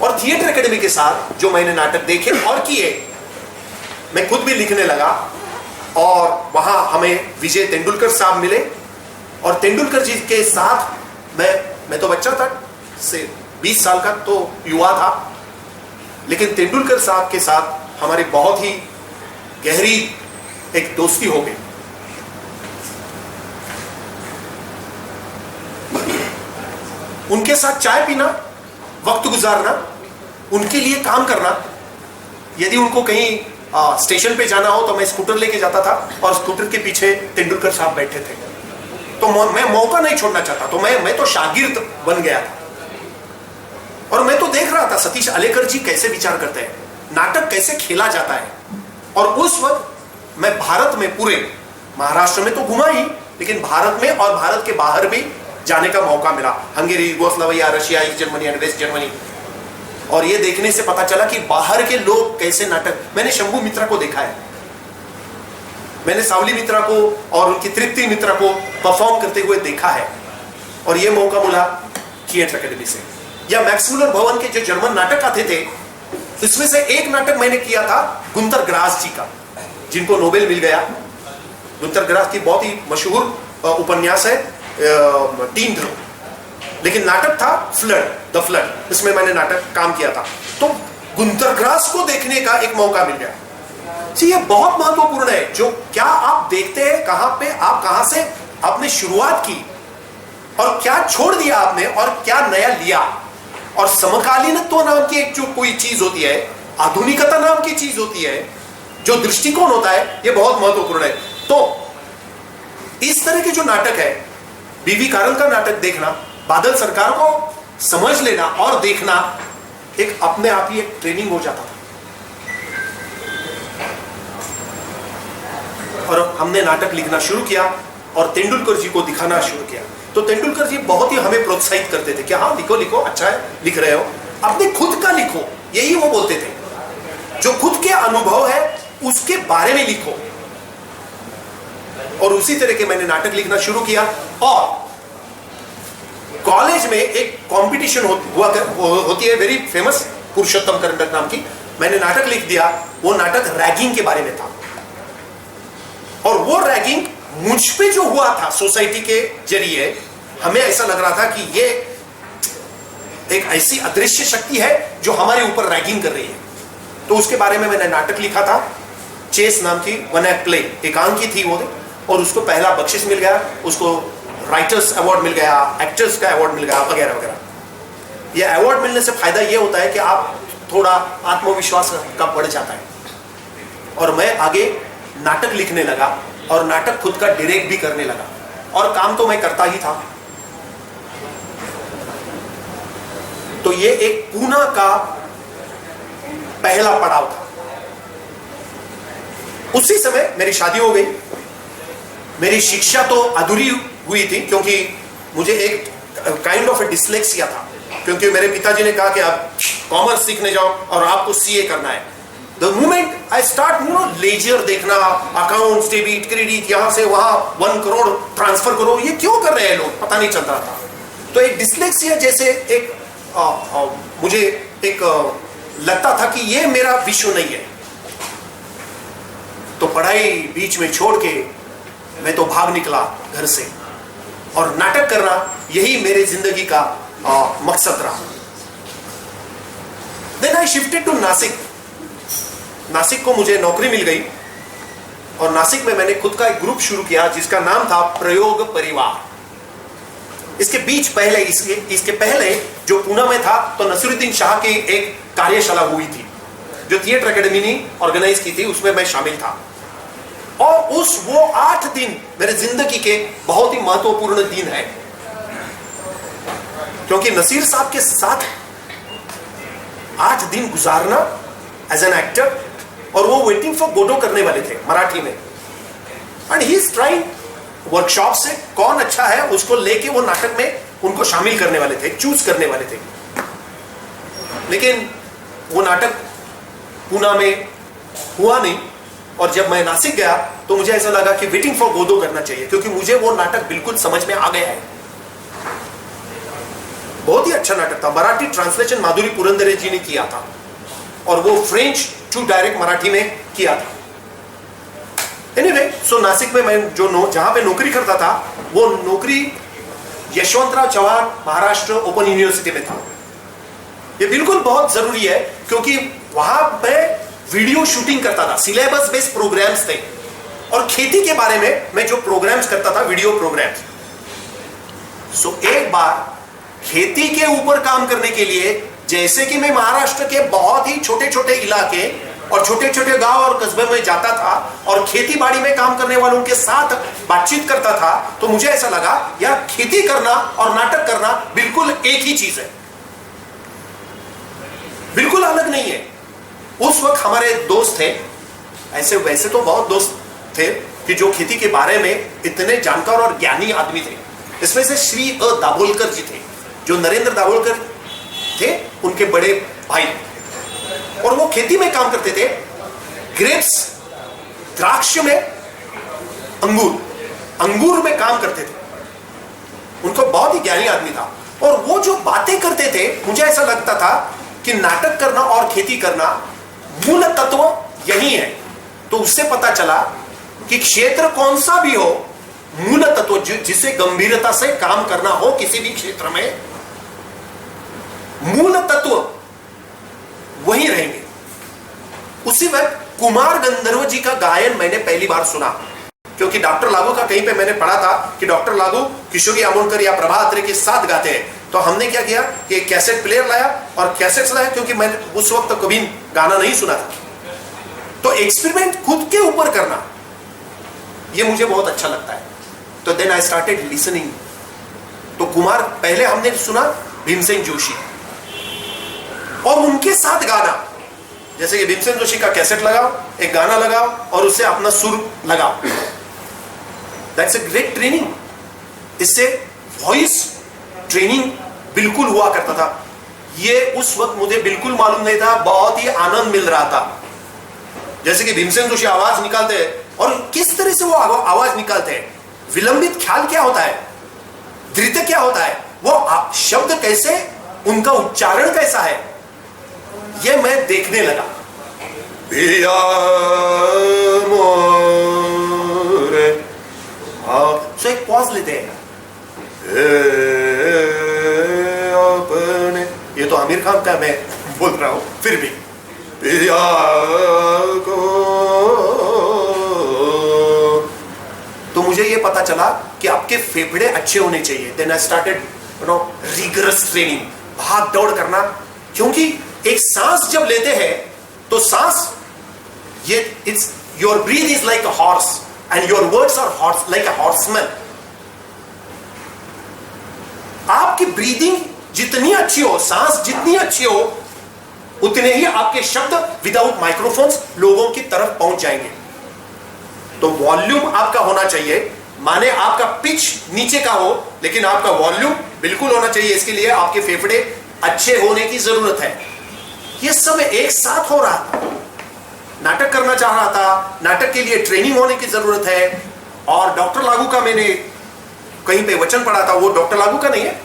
और थिएटर एकेडमी के साथ जो मैंने नाटक देखे और किए, मैं खुद भी लिखने लगा। और वहां हमें विजय तेंदुलकर साहब मिले, और तेंदुलकर जी के साथ मैं तो बच्चा था, से 20 साल का तो युवा था, लेकिन तेंदुलकर साहब के साथ हमारी बहुत ही गहरी एक दोस्ती हो गई। उनके साथ चाय पीना, वक्त गुजारना, उनके लिए काम करना। यदि उनको कहीं स्टेशन पे जाना हो तो मैं स्कूटर लेके जाता था और स्कूटर के पीछे तेंदुलकर साहब बैठे थे। तो मैं मौका नहीं छोड़ना चाहता, तो मैं तो शागिर्द बन गया था। और मैं तो देख रहा था सतीश आलेकर जी कैसे विचार करते हैं, नाटक कैसे खेला जाता है। और उस वक्त मैं भारत में, पूरे महाराष्ट्र में तो घुमा ही, लेकिन भारत में और भारत के बाहर भी जाने का मौका मिला। Hungary, Yugoslavia, Russia, East Germany and West Germany. और ये देखने से पता चला कि बाहर के लोग कैसे नाटक, मैंने शंभू मित्रा को देखा है, मैंने सावली मित्रा को और उनकी तृप्ति मित्रा को परफॉर्म करते हुए देखा है। और ये मौका मिला थिएटर एकेडमी से। या मैक्स मुलर भवन के जो जर्मन नाटक आते थे, इसमें से एक नाटक मैंने किया था गुंतर ग्रास जी का, जिनको नोबेल मिल गया। गुंतर ग्रास की बहुत ही मशहूर उपन्यास है टीन ड्रो, लेकिन नाटक था फ्लड, द फ्लड। इसमें मैंने नाटक काम किया था। तो गुंतर ग्रास को देखने का एक मौका मिल गया। ये बहुत महत्वपूर्ण है, जो क्या आप देखते हैं, कहां पे आप, कहां से आपने शुरुआत की और क्या छोड़ दिया आपने और क्या नया लिया। और समकालीनत्व नाम की एक जो कोई चीज होती है, आधुनिकता नाम की चीज होती है, जो दृष्टिकोण होता है, ये बहुत महत्वपूर्ण है। तो इस तरह के जो नाटक है, बीवी कारल का नाटक देखना, बादल सरकार को समझ लेना और देखना, एक अपने आप ही एक ट्रेनिंग हो जाता था। और हमने नाटक लिखना शुरू किया और तेंदुलकर जी को दिखाना शुरू किया। तो तेंदुलकर जी बहुत ही हमें प्रोत्साहित करते थे कि हाँ लिखो लिखो, अच्छा है लिख रहे हो, अपने खुद का लिखो, यही वो बोलते थे। जो खुद के अनुभव है उसके बारे में लिखो। और उसी तरह के मैंने नाटक लिखना शुरू किया। और कॉलेज में एक कंपटीशन होती है वेरी फेमस, पुरुषोत्तम करंडक नाम की। मैंने नाटक लिख दिया, वो नाटक रैगिंग के बारे में था। और वो रैगिंग मुझ पे जो हुआ था सोसाइटी के जरिए, हमें ऐसा लग रहा था कि ये एक ऐसी अदृश्य शक्ति है जो हमारे ऊपर रैगिंग कर रही है। तो उसके बारे में मैंने नाटक लिखा था, चेस नाम की वन एक्ट प्ले, एकांकी थी वो, और उसको पहला बख्शिश मिल गया, उसको राइटर्स अवार्ड मिल गया, एक्टर्स का अवार्ड मिल गया, वगैरह वगैरह। ये अवार्ड मिलने से फायदा ये होता है कि आप थोड़ा आत्मविश्वास का बढ़ जाता है। और मैं आगे नाटक लिखने लगा और नाटक खुद का डायरेक्ट भी करने लगा, और काम तो मैं करता ही था। तो ये एक पूना का पहला पड़ाव था। उसी समय मेरी शादी हो गई। मेरी शिक्षा तो अधूरी हुई थी क्योंकि मुझे एक काइंड ऑफ डिस्लेक्सिया था, क्योंकि मेरे पिताजी ने कहा कि आप कॉमर्स सीखने जाओ और आपको सीए करना है। The moment I start ledger देखना, अकाउंट्स, डेबिट, क्रेडिट, यहां से वहां 1 करोड़ ट्रांसफर करो, ये क्यों कर रहे हैं लोग, पता नहीं चल रहा था। तो एक डिस्लेक्सिया जैसे एक मुझे एक लगता था कि ये मेरा विषय नहीं है। तो पढ़ाई बीच में छोड़ के मैं तो भाग निकला घर से, और नाटक करना यही मेरे जिंदगी का मकसद रहा। Then I shifted to Nashik. Nashik को मुझे नौकरी मिल गई, और नासिक में मैंने खुद का एक ग्रुप शुरू किया जिसका नाम था प्रयोग परिवार। इसके बीच पहले इसके पहले जो पूना में था, तो नसीरुद्दीन शाह की एक कार्यशाला हुई थी जो थिएटर एकेडमी ने ऑर्गेनाइज की थी, उसमें मैं शामिल था। और वो 8 दिन मेरे जिंदगी के बहुत ही महत्वपूर्ण दिन है, क्योंकि नसीर साहब के साथ 8 दिन गुजारना एज एन एक्टर, और वो वेटिंग फॉर गोडो करने वाले थे मराठी में, and he is trying workshop से कौन अच्छा है उसको लेके वो नाटक में उनको शामिल करने वाले थे, चूज करने वाले थे। लेकिन वो नाटक पूना में हुआ नहीं, और जब मैं नासिक गया तो मुझे ऐसा लगा कि वेटिंग फॉर गोदो करना चाहिए, क्योंकि मुझे वो नाटक बिल्कुल समझ में आ गया है। बहुत ही अच्छा नाटक था, मराठी ट्रांसलेशन माधुरी पुरंदरे जी ने किया था, और वो फ्रेंच टू डायरेक्ट मराठी में किया था। एनीवे, सो नासिक में मैं जहां पे नौकरी करता था, वो नौकरी यशवंतराव चव्हाण महाराष्ट्र ओपन यूनिवर्सिटी में था। ये बिल्कुल बहुत जरूरी है, क्योंकि वहां पे वीडियो शूटिंग करता था, सिलेबस बेस्ड प्रोग्राम्स थे, और खेती के बारे में मैं जो प्रोग्राम्स करता था, वीडियो प्रोग्राम्स। सो एक बार खेती के ऊपर काम करने के लिए, जैसे कि मैं महाराष्ट्र के बहुत ही छोटे छोटे इलाके और छोटे छोटे गांव और कस्बे में जाता था और खेती बाड़ी में काम करने वालों के साथ बातचीत करता था, तो मुझे ऐसा लगा यार खेती करना और नाटक करना बिल्कुल एक ही चीज है, बिल्कुल अलग नहीं है। उस वक्त हमारे दोस्त थे, ऐसे वैसे तो बहुत दोस्त थे कि जो खेती के बारे में इतने जानकार और ज्ञानी आदमी थे। इसमें से श्री दाभोलकर जी थे, जो नरेंद्र दाभोलकर थे उनके बड़े भाई, और वो खेती में काम करते थे, ग्रेप्स द्राक्ष में, अंगूर में काम करते थे। उनको बहुत ही ज्ञानी आदमी था, और वो जो बातें करते थे मुझे ऐसा लगता था कि नाटक करना और खेती करना मूल तत्व यही है। तो उससे पता चला कि क्षेत्र कौन सा भी हो, मूल तत्व जिसे गंभीरता से काम करना हो किसी भी क्षेत्र में, मूल तत्व वही रहेंगे। उसी वक्त कुमार गंधर्व जी का गायन मैंने पहली बार सुना, क्योंकि डॉक्टर लागू का कहीं पे मैंने पढ़ा था कि डॉक्टर लागू किशोरी आमोणकर या प्रभा अत्रे के साथ गाते हैं। तो हमने क्या किया कि कैसेट प्लेयर लाया और कैसेट्स लाया, क्योंकि मैंने उस वक्त तो कभी गाना नहीं सुना था। तो एक्सपेरिमेंट खुद के ऊपर करना ये मुझे बहुत अच्छा लगता है। तो देन आई स्टार्टेड लिसनिंग। तो कुमार पहले हमने सुना भीमसेन जोशी, और उनके साथ गाना, जैसे कि भीमसेन जोशी का कैसेट लगाओ, एक गाना लगाओ और उससे अपना सुर लगाओ। That's a great training. इससे वॉइस ट्रेनिंग बिल्कुल हुआ करता था। ये उस वक्त मुझे बिल्कुल मालूम नहीं था, बहुत ही आनंद मिल रहा था। जैसे कि भीमसेन जोशी आवाज निकालते हैं और किस तरह से वो आवाज निकालते हैं, विलंबित ख्याल क्या होता है, धृत क्या होता है, वो शब्द कैसे, उनका उच्चारण कैसा है, ये मैं देखने लगा। पिया मोरे, सो एक पॉज लेते हैं। अपने, ये तो आमिर खान का मैं बोल रहा हूं, फिर भी पिया को, तो मुझे ये पता चला कि आपके फेफड़े अच्छे होने चाहिए। Then I started rigorous training, भाग दौड़ करना, क्योंकि एक सांस जब लेते हैं तो सांस, ये it's your breath is like a horse and your words are horse like a horseman. आपकी ब्रीदिंग जितनी अच्छी हो, सांस जितनी अच्छी हो, उतने ही आपके शब्द विदाउट माइक्रोफोन्स लोगों की तरफ पहुंच जाएंगे। तो वॉल्यूम आपका होना चाहिए, माने आपका पिच नीचे का हो, लेकिन आपका वॉल्यूम बिल्कुल होना चाहिए। इसके लिए आपके फेफड़े अच्छे होने की जरूरत है। ये सब एक साथ हो रहा था। नाटक करना चाह रहा था, नाटक के लिए ट्रेनिंग होने की जरूरत है। और डॉक्टर लागू का मैंने कहीं पे वचन पढ़ा था, वो डॉक्टर लागू का नहीं है,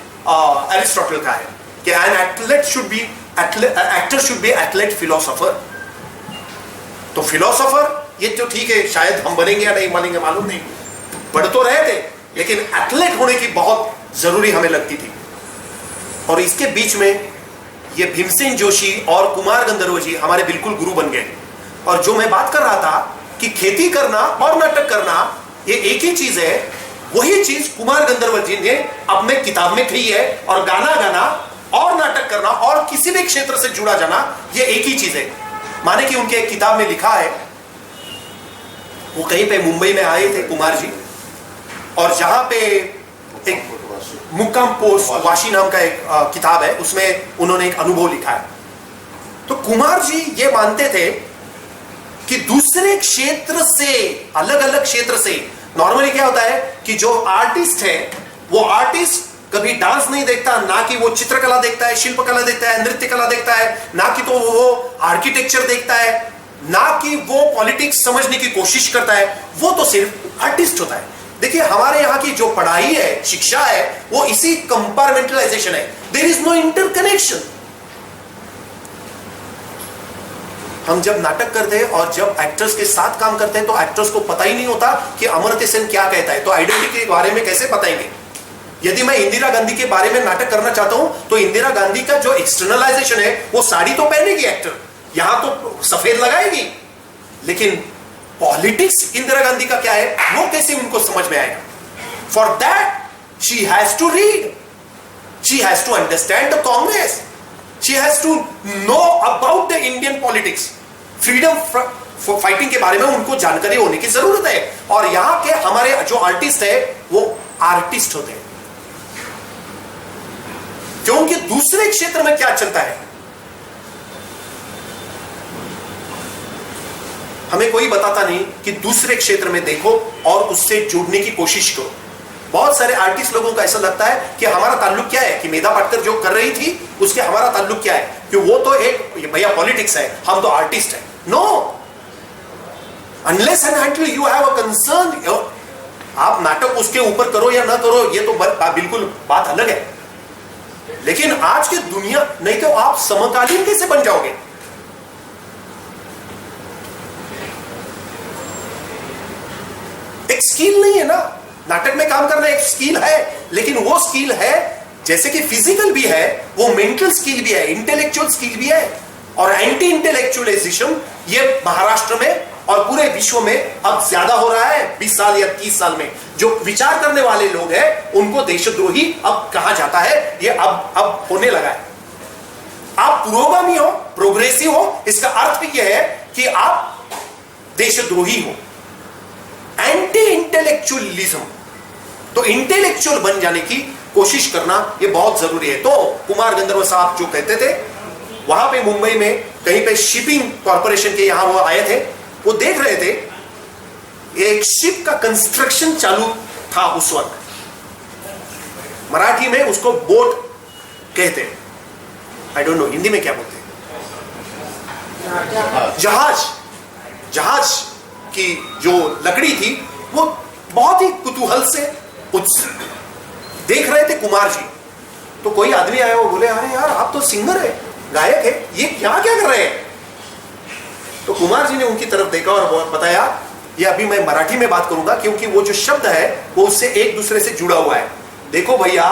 एरिस्टोटल का है, कि an athlete should be actor should be athlete philosopher. तो फिलोसोफर ये तो ठीक है, शायद हम बनेंगे या नहीं बनेंगे मालूम नहीं, पढ़ तो रहे थे, लेकिन एथलेट होने की बहुत जरूरी हमें लगती थी। और इसके बीच में ये भीमसेन जोशी और कुमार गंधर्व जी हमारे बिल्कुल गुरु बन गए। और जो मैं बात कर रहा था कि खेती करना और नाटक करना ये एक ही चीज है, वही चीज कुमार गंधर्व जी ने अपने किताब में कही है। और गाना गाना और नाटक करना और किसी भी क्षेत्र से जुड़ा जाना, ये एक ही चीज है। माने कि उनके एक किताब में लिखा है, वो कहीं पे मुंबई में आए थे कुमार जी, और जहां पे एक मुक्काम पोस्ट वाशी नाम का एक किताब है, उसमें उन्होंने एक अनुभव लिखा है। तो कुमार जी ये मानते थे कि दूसरे क्षेत्र से, अलग अलग क्षेत्र से, नॉर्मली क्या होता है कि जो आर्टिस्ट है वो आर्टिस्ट कभी डांस नहीं देखता, ना कि वो चित्रकला देखता है, शिल्पकला देखता है, नृत्य कला देखता है, ना कि तो वो आर्किटेक्चर देखता है, ना कि वो पॉलिटिक्स समझने की कोशिश करता है, वो तो सिर्फ आर्टिस्ट होता है। देखिए हमारे यहाँ की जो पढ़ाई है, शिक्षा है, वो इसी कंपार्टमेंटलाइजेशन है। There is no interconnection. हम जब नाटक करते हैं और जब एक्टर्स के साथ काम करते हैं तो एक्टर्स को पता ही नहीं होता कि अमर्त्य सेन क्या कहता है, तो आइडेंटिटी के बारे में कैसे बताएंगे। यदि मैं इंदिरा गांधी के बारे में नाटक करना चाहता हूं तो इंदिरा गांधी का जो एक्सटर्नलाइजेशन है, वो साड़ी तो पहनेगी एक्टर, यहां तो सफेद लगाएगी, लेकिन पॉलिटिक्स इंदिरा गांधी का क्या है वो कैसे उनको समझ में आएगा। For that she has to read, she has to understand the Congress, she has to know about the Indian politics. Freedom fighting के बारे में उनको जानकारी होने की जरूरत है। और यहां के हमारे जो आर्टिस्ट है वो आर्टिस्ट होते हैं, क्योंकि दूसरे क्षेत्र में क्या चलता है हमें कोई बताता नहीं कि दूसरे क्षेत्र में देखो और उससे जुड़ने की कोशिश करो। बहुत सारे आर्टिस्ट लोगों को ऐसा लगता है कि हमारा ताल्लुक क्या है, कि मेधा पाटकर जो कर रही थी उसके हमारा ताल्लुक क्या है, कि वो तो एक भैया पॉलिटिक्स है, हम तो आर्टिस्ट है। No, unless and until you have a concern, आप नाटक उसके ऊपर करो या ना करो, ये तो बिल्कुल बात अलग है। लेकिन आज की दुनिया, नहीं तो आप समकालीन कैसे बन जाओगे। एक स्किल नहीं है ना, नाटक में काम करना एक स्किल है, लेकिन वो स्किल है जैसे कि फिजिकल भी है, वो मेंटल स्किल भी है, इंटेलेक्चुअल स्किल भी है। और एंटी इंटेलेक्चुअलाइजेशन ये महाराष्ट्र में और पूरे विश्व में अब ज्यादा हो रहा है। 20 साल या 30 साल में जो विचार करने वाले लोग हैं उनको देशद्रोही अब कहा जाता है, ये अब होने लगा है। आप पुरोगामी हो, प्रोग्रेसिव हो, इसका अर्थ यह है कि आप देशद्रोही हो। एंटी इंटेलेक्चुअलिज्म, तो इंटेलेक्चुअल बन जाने की कोशिश करना ये बहुत जरूरी है। तो कुमार गंधर्व साहब जो कहते थे, वहां पे मुंबई में कहीं पे शिपिंग कॉर्पोरेशन के यहां वो आए थे, वो देख रहे थे एक शिप का कंस्ट्रक्शन चालू था उस वक्त। मराठी में उसको बोट कहते हैं, आई डोंट नो हिंदी में क्या बोलते हैं, जहाज। जहाज की जो लकड़ी थी वो बहुत ही कुतूहल से देख रहे थे कुमार जी। तो कोई आदमी आया, वो बोले अरे यार आप तो सिंगर है, गायक है, ये यहाँ क्या कर रहे हैं? तो कुमार जी ने उनकी तरफ देखा और बताया ये अभी मैं मराठी में बात करूंगा क्योंकि वो जो शब्द है वो उससे एक दूसरे से जुड़ा हुआ है। देखो भैया,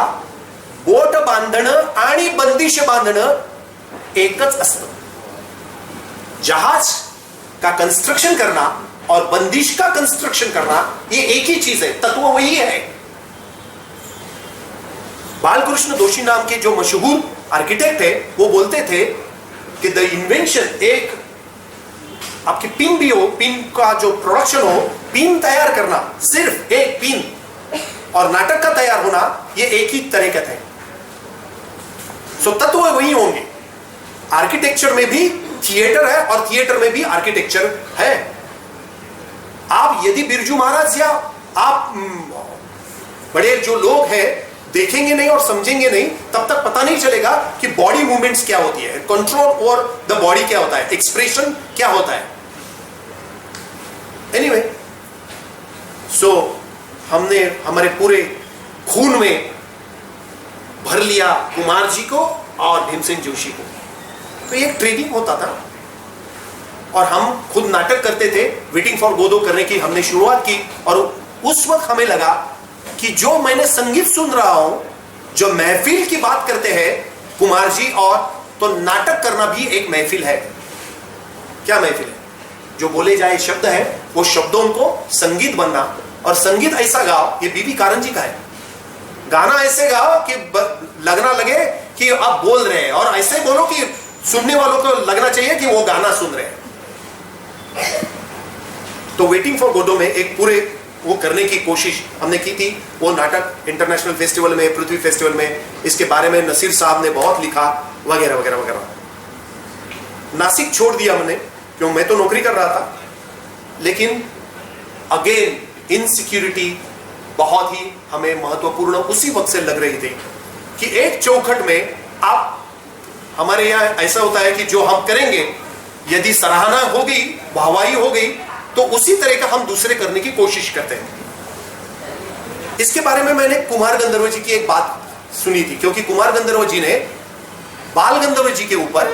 बोट बांधणं आणि बंदिश बांधणं एकच असतं। जहाज का कंस्ट्रक्शन करना और बंदिश का कंस्ट्रक्शन करना ये एक ही चीज है, तत्व वही है। बालकृष्ण दोषी नाम के जो मशहूर आर्किटेक्ट है वो बोलते थे कि द इन्वेंशन, एक आपकी पिन भी हो, पिन का जो प्रोडक्शन हो, पिन तैयार करना, सिर्फ एक पिन, और नाटक का तैयार होना, ये एक ही तरीकत है। सो तत्व वही होंगे। आर्किटेक्चर में भी थिएटर है और थिएटर में भी आर्किटेक्चर है। आप यदि बिरजू महाराज या आप बड़े जो लोग हैं देखेंगे नहीं और समझेंगे नहीं, तब तक पता नहीं चलेगा कि बॉडी मूवमेंट्स क्या होती है, कंट्रोल ओवर द बॉडी क्या होता है, एक्सप्रेशन क्या होता है। एनीवे, सो हमने हमारे पूरे खून में भर लिया कुमार जी को और भीमसेन जोशी को। तो एक ट्रेनिंग होता था और हम खुद नाटक करते थे। वेटिंग फॉर गोदो करने की हमने शुरुआत की और उस वक्त हमें लगा कि जो मैंने संगीत सुन रहा हूं, जो महफिल की बात करते हैं कुमार जी, और तो नाटक करना भी एक महफिल है। क्या महफिल है? जो बोले जाए शब्द है वो शब्दों को संगीत बनना, और संगीत ऐसा गाओ, ये बीबी कारंजी का है, गाना ऐसे गाओ कि लगना लगे कि आप बोल रहे हैं, और ऐसे बोलो कि सुनने वालों को लगना चाहिए कि वो गाना सुन रहे हैं। तो वेटिंग फॉर गोदो में एक पूरे वो करने की कोशिश हमने की थी। वो नाटक इंटरनेशनल फेस्टिवल में, पृथ्वी फेस्टिवल में, इसके बारे में नसीर साहब ने बहुत लिखा, वगैरह वगैरह वगैरह। नासिक छोड़ दिया हमने क्यों, मैं तो नौकरी कर रहा था, लेकिन अगेन इनसिक्योरिटी बहुत ही हमें महत्वपूर्ण उसी वक्त से लग रही थी कि एक चौखट में आप, हमारे यहाँ ऐसा होता है कि जो हम करेंगे यदि सराहना होगी, वाहवाही हो गई, तो उसी तरह का हम दूसरे करने की कोशिश करते हैं। इसके बारे में मैंने कुमार गंधर्व जी की एक बात सुनी थी, क्योंकि कुमार गंधर्व जी ने बाल गंधर्व जी के ऊपर,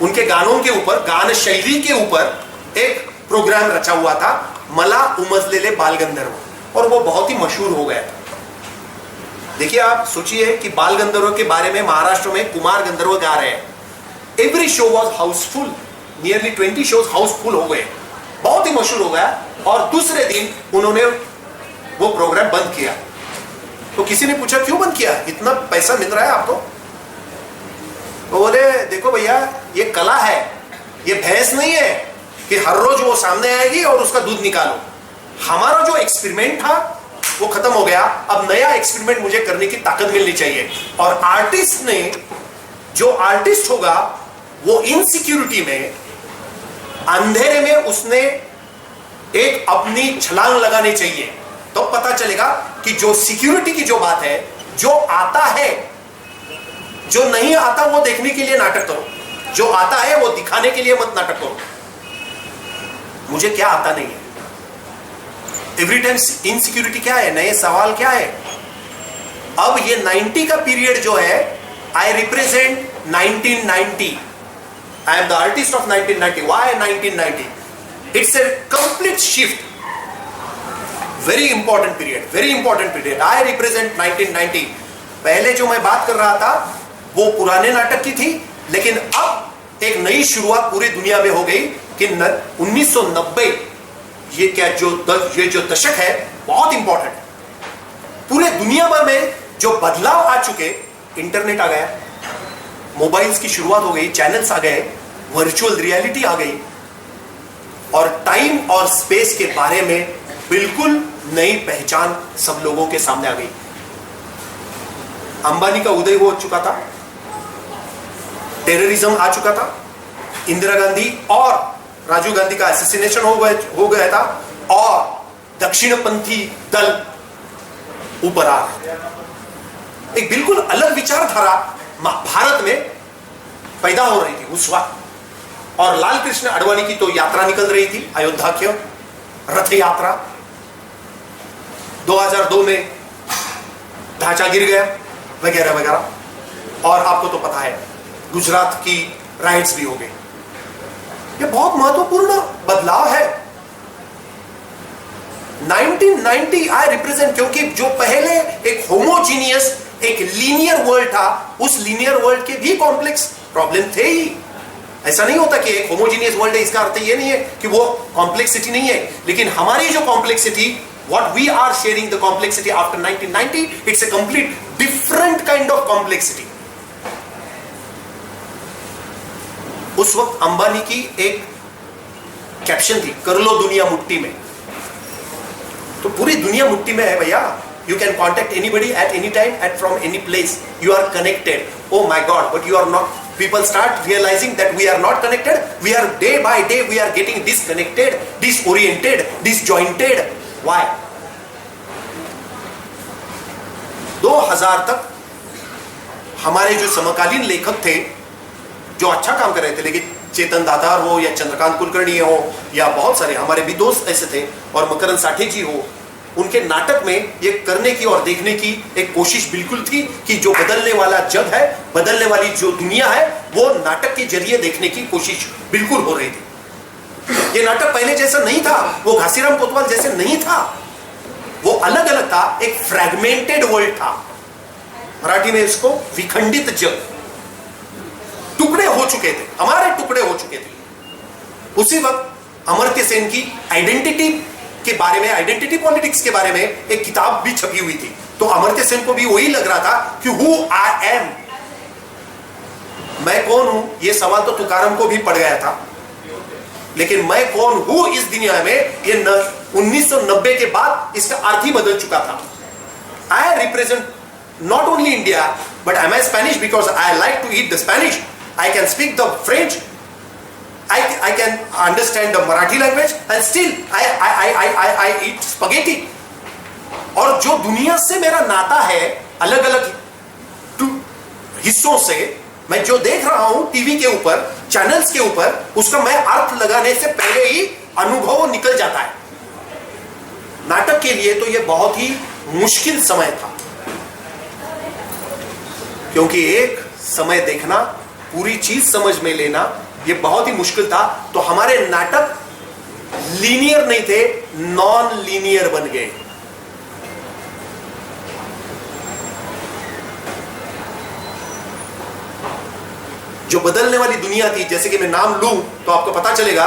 उनके गानों के ऊपर, गान शैली के ऊपर एक प्रोग्राम रचा हुआ था, मला उमजलेले बाल गंधर्व, और वो बहुत ही मशहूर हो गया था। देखिए, आप सोचिए कि बाल गंधर्व के बारे में महाराष्ट्र में कुमार गंधर्व गा रहे हैं। Every show was Housefull, nearly 20 shows Housefull हो गए, बहुत ही मशहूर हो गया। और दूसरे दिन उन्होंने वो प्रोग्राम बंद किया। तो किसी ने पूछा क्यों बंद किया, इतना पैसा मिल रहा है आपको? तो बोले देखो भैया, ये कला है, ये भैंस नहीं है कि हर रोज वो सामने आएगी और उसका दूध निकालो। हमारा जो एक्सपेरिमेंट था वो खत्म हो गया, अब नया एक्सपेरिमेंट मुझे करने की ताकत मिलनी चाहिए। और आर्टिस्ट ने, जो आर्टिस्ट होगा वो इनसिक्योरिटी में, अंधेरे में उसने एक अपनी छलांग लगानी चाहिए, तो पता चलेगा कि जो सिक्योरिटी की जो बात है, जो आता है, जो नहीं आता वो देखने के लिए नाटक करो, जो आता है वो दिखाने के लिए मत नाटक करो। मुझे क्या आता नहीं है, एवरी टाइम इनसिक्योरिटी क्या है, नए सवाल क्या है। अब ये 90 का पीरियड जो है, I represent 1990, I am the artist of 1990. Why 1990? It's a complete shift. Very important period. Very important period. I represent 1990. पहले जो मैं बात कर रहा था वो पुराने नाटक की थी, लेकिन अब एक नई शुरुआत पूरी दुनिया में हो गई कि 1990, ये क्या ये जो दशक है बहुत इंपॉर्टेंट है। पूरे दुनिया भर में जो बदलाव आ चुके, इंटरनेट आ गया, मोबाइल्स की शुरुआत हो गई, चैनल्स आ गए, वर्चुअल रियलिटी आ गई, और टाइम और स्पेस के बारे में बिल्कुल नई पहचान सब लोगों के सामने आ गई। अंबानी का उदय हो चुका था, टेररिज्म आ चुका था, इंदिरा गांधी और राजीव गांधी का असैसिनेशन हो गया था, और दक्षिणपंथी दल ऊपर आ गए। एक बिल्कुल अलग विचारधारा भारत में पैदा हो रही थी उस वक्त। और लाल कृष्ण आडवाणी की तो यात्रा निकल रही थी, अयोध्या की रथ यात्रा। 2002 में ढांचा गिर गया वगैरह वगैरह। और आपको तो पता है गुजरात की राइट्स भी हो गई। ये बहुत महत्वपूर्ण बदलाव है। 1990 आई रिप्रेजेंट, क्योंकि जो पहले एक होमोजीनियस एक लीनियर वर्ल्ड था, उस लीनियर वर्ल्ड के भी कॉम्प्लेक्स प्रॉब्लम थे ही। ऐसा नहीं होता कि एक होमोजीनियस वर्ल्ड है इसका अर्थ ये नहीं है कि वो कॉम्प्लेक्सिटी नहीं है, लेकिन हमारी जो complexity, what we are sharing the complexity after 1990, it's a complete different kind of complexity. उस वक्त अंबानी की एक कैप्शन थी, कर लो दुनिया मुट्ठी में। तो पूरी दुनिया मुट्ठी में है भैया। You can contact anybody at any time and from any place. You are connected. Oh my God, but you are not. People start realizing that we are not connected. We are day by day we are getting disconnected, disoriented, disjointed. Why? 2000 तक हमारे जो समकालीन लेखक थे जो अच्छा काम कर रहे थे, लेकिन चेतन दातार हो या चंद्रकांत कुलकर्णी हो या बहुत सारे हमारे भी दोस्त ऐसे थे, और मकरंद साठे जी हो, उनके नाटक में ये करने की और देखने की एक कोशिश बिल्कुल थी कि जो बदलने वाला जग है, बदलने वाली जो दुनिया है, वो नाटक के जरिए देखने की कोशिश बिल्कुल हो रही थी। ये नाटक पहले जैसा नहीं था, वो घासीराम कोतवाल जैसे नहीं था, वो अलग अलग था, एक फ्रैगमेंटेड वर्ल्ड था। मराठी में इसको विखंडित जग, टुकड़े हो चुके थे, हमारे टुकड़े हो चुके थे। उसी वक्त अमर्त्य सेन की आइडेंटिटी के बारे में, आइडेंटिटी पॉलिटिक्स के बारे में एक किताब भी छपी हुई थी। तो अमर्त्य सेन को भी वही लग रहा था कि हु आई एम, मैं कौन हूं। ये सवाल तो तुकाराम को भी पड़ गया था, लेकिन मैं कौन हूं इस दुनिया में, ये 1990 के बाद इसका अर्थ ही बदल चुका था। I represent not only India, but I am Spanish because I like to eat the Spanish, I can speak the French, I can understand the Marathi language and still I eat spaghetti. और जो दुनिया से मेरा नाता है अलग अलग हिस्सों से, मैं जो देख रहा हूं टीवी के ऊपर, चैनल्स के ऊपर, उसका मैं अर्थ लगाने से पहले ही अनुभव निकल जाता है। नाटक के लिए तो यह बहुत ही मुश्किल समय था, क्योंकि एक समय देखना, पूरी चीज समझ में लेना, ये बहुत ही मुश्किल था। तो हमारे नाटक लीनियर नहीं थे, नॉन लीनियर बन गए। जो बदलने वाली दुनिया थी, जैसे कि मैं नाम लूं तो आपको पता चलेगा,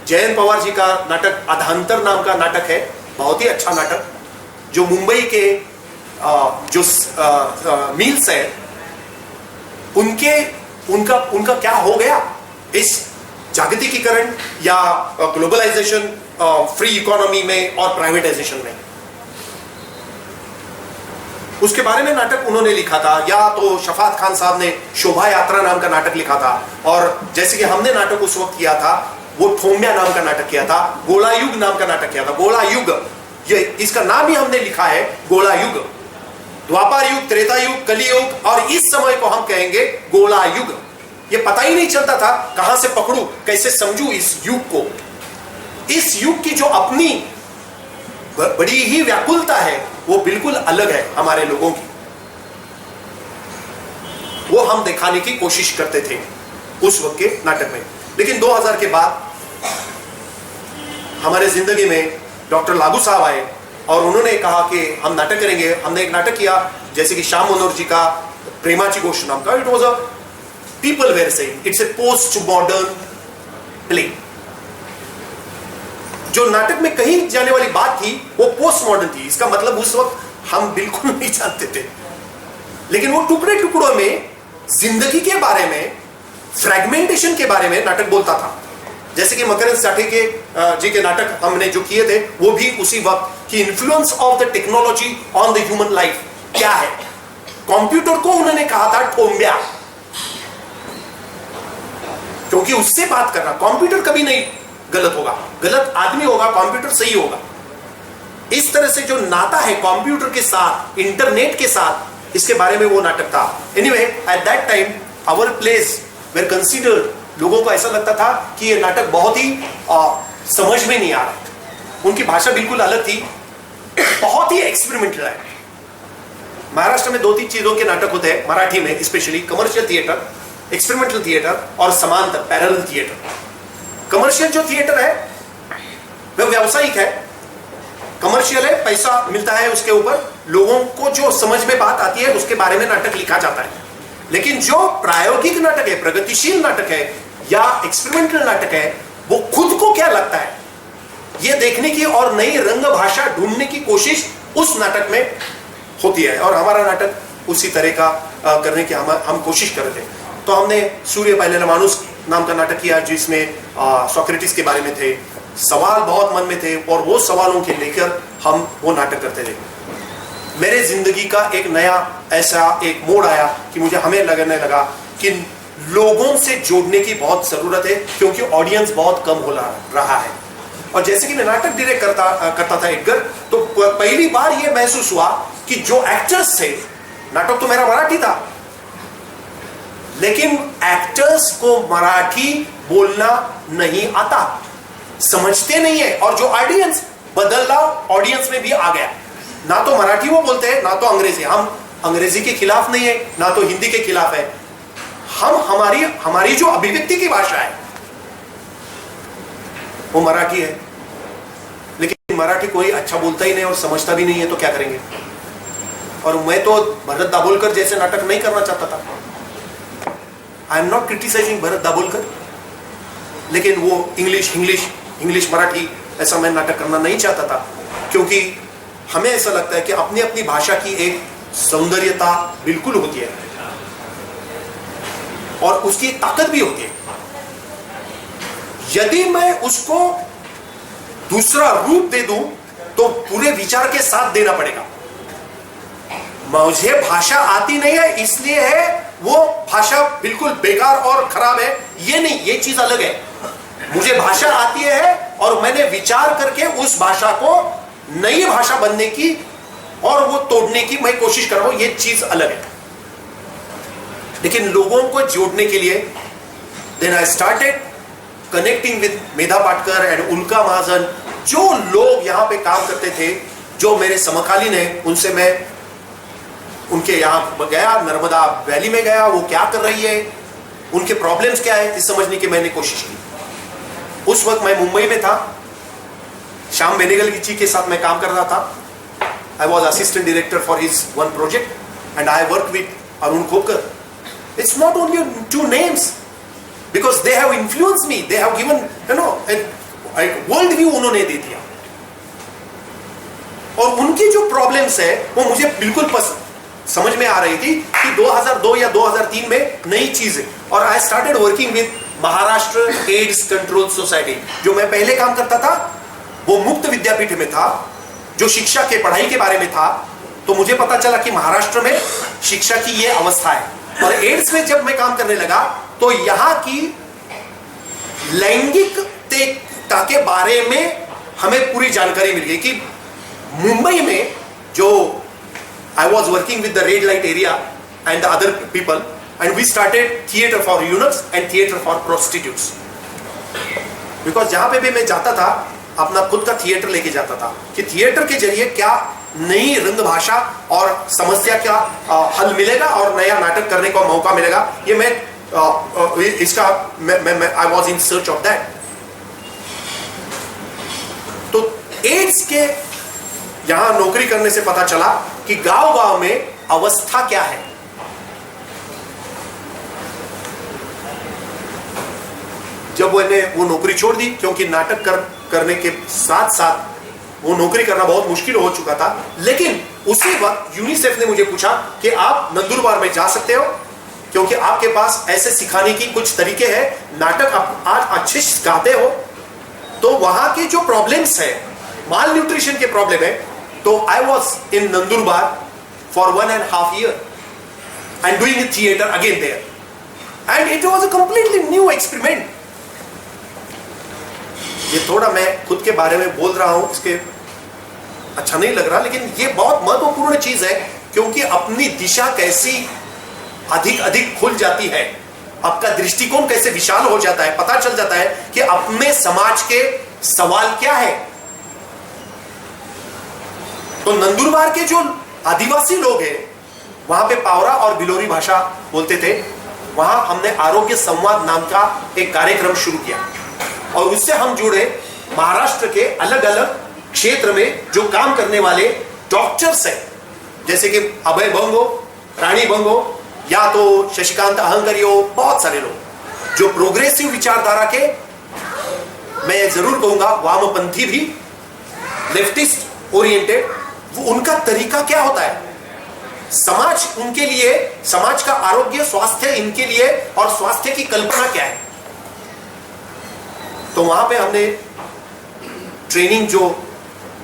जयंत पवार जी का नाटक अधांतर नाम का नाटक है, बहुत ही अच्छा नाटक, जो मुंबई के जो मील्स है, उनका क्या हो गया इस जागतिकीकरण या ग्लोबलाइजेशन, फ्री इकोनॉमी में और प्राइवेटाइजेशन में, उसके बारे में नाटक उन्होंने लिखा था। या तो शफात खान साहब ने शोभा यात्रा नाम का नाटक लिखा था, और जैसे कि हमने नाटक उस वक्त किया था, वो ठोंब्या नाम का नाटक किया था, गोला युग नाम का नाटक किया था। गोला युग, ये इसका नाम ही हमने लिखा है, गोला युग। द्वापर युग, त्रेता युग, कली युग, और इस समय को हम कहेंगे गोला युग। ये पता ही नहीं चलता था कहां से पकड़ू, कैसे समझू इस युग को। इस युग की जो अपनी बड़ी ही व्याकुलता है, वो बिल्कुल अलग है हमारे लोगों की। वो हम दिखाने की कोशिश करते थे उस वक्त के नाटक में। लेकिन 2000 के बाद हमारे जिंदगी में डॉक्टर लागू साहब आए और उन्होंने कहा कि हम नाटक करेंगे। हमने एक नाटक किया, जैसे कि श्याम मनोहर जी का प्रेमाची गोष्ट नाम का। It was a, people were saying it's a post modern play. जो नाटक में कही जाने वाली बात थी वो पोस्ट मॉडर्न थी। इसका मतलब उस वक्त हम बिल्कुल नहीं जानते थे, लेकिन वो टुकड़े टुकड़ों में जिंदगी के बारे में, फ्रैगमेंटेशन के बारे में नाटक बोलता था। जैसे कि मकरंद साठे के जी के नाटक हमने जो किए थे, वो भी उसी वक्त की influence of the technology on the human life क्या है। कंप्यूटर को उन्होंने कहा था ठोंब्या, क्योंकि उससे बात करना, कंप्यूटर कभी नहीं गलत होगा, गलत आदमी होगा, कंप्यूटर सही होगा। इस तरह से जो नाता है कंप्यूटर के साथ, इंटरनेट के साथ, इसके बारे में वो नाटक था। Anyway, at that time our plays were considered, लोगों को ऐसा लगता था कि ये नाटक बहुत ही समझ में नहीं आ रहा, उनकी भाषा बिल्कुल अलग थी, बहुत ही एक्सपेरिमेंटल है। महाराष्ट्र में 2-3 चीजों के नाटक होते हैं, मराठी में specially, commercial theatre, experimental theatre और समांतर पैरेलल थिएटर। कमर्शियल जो थिएटर है वह व्यावसायिक है, कमर्शियल है, पैसा मिलता है उसके ऊपर, लोगों को जो समझ में बात आती है उसके बारे में नाटक लिखा जाता है। लेकिन जो प्रायोगिक नाटक है, प्रगतिशील नाटक है या एक्सपेरिमेंटल नाटक है, वो खुद को क्या लगता है ये देखने की और नई रंग भाषा ढूंढने की कोशिश उस नाटक में होती है। और हमारा नाटक उसी तरह का करने की हम कोशिश कर रहे थे। तो हमने सूर्य पहले मानुस नाम का नाटक किया, जिसमें सोक्रेटिस के बारे में थे, सवाल बहुत मन में थे और वो सवालों के लेकर हम वो नाटक करते थे। मेरे जिंदगी का एक नया ऐसा एक मोड़ आया कि मुझे हमें लगने लगा कि लोगों से जोड़ने की बहुत जरूरत है, क्योंकि ऑडियंस बहुत कम हो रहा है। और जैसे कि मैं नाटक डायरेक्ट करता था एडगर, तो पहली बार ये महसूस हुआ कि जो एक्टर्स थे, नाटक तो मेरा मराठी था, लेकिन एक्टर्स को मराठी बोलना नहीं आता, समझते नहीं है। और जो ऑडियंस बदलाव ऑडियंस में भी आ गया, ना तो मराठी वो बोलते हैं ना तो अंग्रेजी। हम अंग्रेजी के खिलाफ नहीं है ना तो हिंदी के खिलाफ है, हम हमारी जो अभिव्यक्ति की भाषा है वो मराठी है। लेकिन मराठी कोई अच्छा बोलता ही नहीं और समझता भी नहीं है, तो क्या करेंगे। और मैं तो भरत दाभोलकर जैसे नाटक नहीं करना चाहता था। I am not criticizing Bharat Dabholkar, लेकिन वो इंग्लिश मराठी ऐसा मैं नाटक करना नहीं चाहता था, क्योंकि हमें ऐसा लगता है कि अपनी अपनी भाषा की एक सौंदर्यता बिल्कुल होती है और उसकी ताकत भी होती है। यदि मैं उसको दूसरा रूप दे दूं तो पूरे विचार के साथ देना पड़ेगा। मुझे भाषा आती नहीं है इसलिए है वो भाषा बिल्कुल बेकार और खराब है, ये नहीं, ये चीज अलग है। मुझे भाषा आती है और मैंने विचार करके उस भाषा को नई भाषा बनने की और वो तोड़ने की मैं कोशिश कर रहा हूं, ये चीज अलग है। लेकिन लोगों को जोड़ने के लिए then I started connecting with Medha Patkar and Ulka Mahajan. जो लोग यहां पे काम करते थे, जो मेरे समकालीन है, उनसे मैं उनके यहां गया, नर्मदा वैली में गया, वो क्या कर रही है, उनके प्रॉब्लम्स क्या है, इस समझने की मैंने कोशिश की। उस वक्त मैं मुंबई में था, श्याम बेनेगल जी के साथ मैं काम कर रहा था। I was assistant director for his one project and I work with Arun Khokar. It's not only 2 names, because they have influenced me, they have given, world view उन्होंने दे दिया। और उनकी जो प्रॉब्लम्स है वो मुझे बिल्कुल समझ में आ रही थी कि 2002 या 2003 में नई चीज है। और I started working with Maharashtra AIDS control society. जो मैं पहले काम करता था वो मुक्त विद्यापीठ में था, जो शिक्षा के पढ़ाई के बारे में था। तो मुझे पता चला कि महाराष्ट्र में शिक्षा की ये अवस्था है। और एड्स में जब मैं काम करने लगा तो यहां की लैंगिकता के बारे में हमें पूरी जानकारी मिल गई कि मुंबई में जो I was working with the red light area and the other people and we started theatre for eunuchs and theatre for prostitutes. Because जहां पे भी मैं जाता था अपना खुद का थिएटर लेके जाता था कि थिएटर के जरिए क्या नई रंग भाषा और समस्या क्या हल मिलेगा और नया नाटक करने का मौका मिलेगा। ये मैं इसका I was in search of that. तो एड्स के यहां नौकरी करने से पता चला कि गांव गांव में अवस्था क्या है। जब मैंने वो नौकरी छोड़ दी, क्योंकि नाटक करने के साथ साथ वो नौकरी करना बहुत मुश्किल हो चुका था। लेकिन उसी वक्त यूनिसेफ ने मुझे पूछा कि आप नंदुरबार में जा सकते हो, क्योंकि आपके पास ऐसे सिखाने की कुछ तरीके हैं, नाटक आप आज अच्छे सिखाते हो। तो वहां के जो प्रॉब्लम्स है, माल न्यूट्रिशन के प्रॉब्लम है, तो I was in Nandurbar for 1.5 years and doing a theater again there, and it was a completely new experiment. ये थोड़ा मैं खुद के बारे में बोल रहा हूं, इसके अच्छा नहीं लग रहा, लेकिन ये बहुत महत्वपूर्ण चीज है, क्योंकि अपनी दिशा कैसी अधिक अधिक खुल जाती है, आपका दृष्टिकोण कैसे विशाल हो जाता है, पता चल जाता है कि अपने समाज के सवाल क्या है। तो नंदुरबार के जो आदिवासी लोग हैं वहां पे पावरा और बिलोरी भाषा बोलते थे, वहां हमने आरोग्य संवाद नाम का एक कार्यक्रम शुरू किया और उससे हम जुड़े महाराष्ट्र के अलग अलग क्षेत्र में जो काम करने वाले डॉक्टर्स हैं, जैसे कि अभय बंगो, रानी बंगो या तो शशिकांत अहंकरी हो, बहुत सारे लोग जो प्रोग्रेसिव विचारधारा के, मैं जरूर कहूंगा वामपंथी भी, लेफ्टिस्ट ओरिएंटेड, उनका तरीका क्या होता है, समाज उनके लिए, समाज का आरोग्य स्वास्थ्य इनके लिए और स्वास्थ्य की कल्पना क्या है। तो वहां पे हमने ट्रेनिंग जो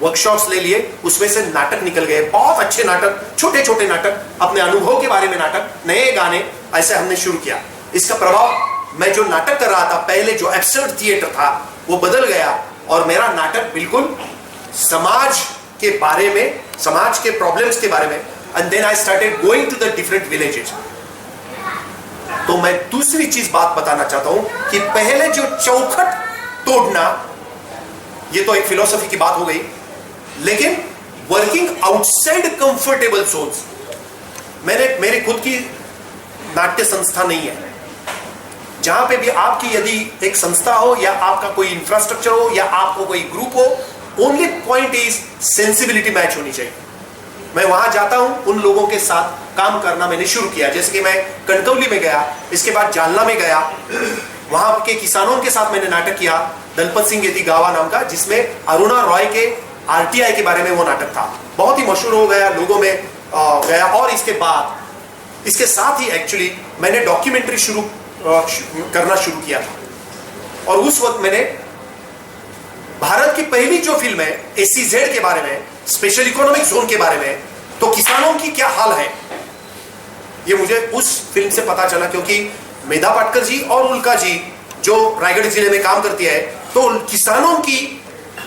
वर्कशॉप्स ले लिए, उसमें से नाटक निकल गए, बहुत अच्छे नाटक, छोटे छोटे नाटक, अपने अनुभव के बारे में नाटक, नए गाने, ऐसे हमने शुरू किया। इसका प्रभाव, मैं जो नाटक कर रहा था पहले, जो एब्सर्ड थिएटर था, वो बदल गया और मेरा नाटक बिल्कुल समाज के बारे में, समाज के प्रॉब्लम्स के बारे में। And then I started going to the different villages. तो मैं दूसरी चीज बात बताना चाहता हूं कि पहले जो चौखट तोड़ना, ये तो एक फिलॉसफी की बात हो गई, लेकिन वर्किंग आउटसाइड कंफर्टेबल जोन्स, मेरी खुद की नाट्य संस्था नहीं है, जहां पे भी आपकी यदि एक संस्था हो या आपका कोई इंफ्रास्ट्रक्चर हो या आपको कोई ग्रुप हो, only point is sensibility match होनी चाहिए। मैं वहां जाता हूं, उन लोगों के साथ काम करना मैंने शुरू किया। जैसे कि मैं कनकौली में गया, इसके बाद जालना में गया, वहां के किसानों के साथ मैंने नाटक किया, दलपत सिंह यदि गावा नाम का, जिसमें अरुणा रॉय के आरटीआई के बारे में वो नाटक था, बहुत ही मशहूर हो गया, लोगों में गया। और इसके बाद, इसके साथ ही एक्चुअली मैंने डॉक्यूमेंट्री करना शुरू किया था। और उस वक्त मैंने भारत की पहली जो फिल्म है एसीजेड के बारे में, स्पेशल इकोनॉमिक जोन के बारे में, तो किसानों की क्या हाल है, ये मुझे उस फिल्म से पता चला, क्योंकि मेधा पाटकर जी और उल्का जी जो रायगढ़ जिले में काम करती है, तो किसानों की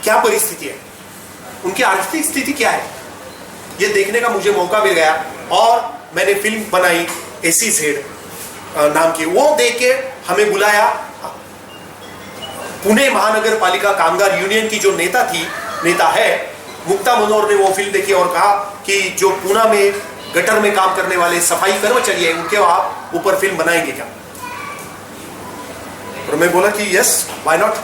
क्या परिस्थिति है, उनकी आर्थिक स्थिति क्या है, ये देखने का मुझे मौका मिल गया। और मैंने फिल्म बनाई एसीजेड नाम की। वो देख के हमें बुलाया, पुणे महानगर पालिका कामगार यूनियन की जो नेता है मुक्ता मनोहर ने वो फिल्म देखी और कहा कि जो पुणे में गटर में काम करने वाले सफाई कर्मचारी है, उनके आप ऊपर फिल्म बनाएंगे क्या। और मैं बोला कि यस, व्हाई नॉट।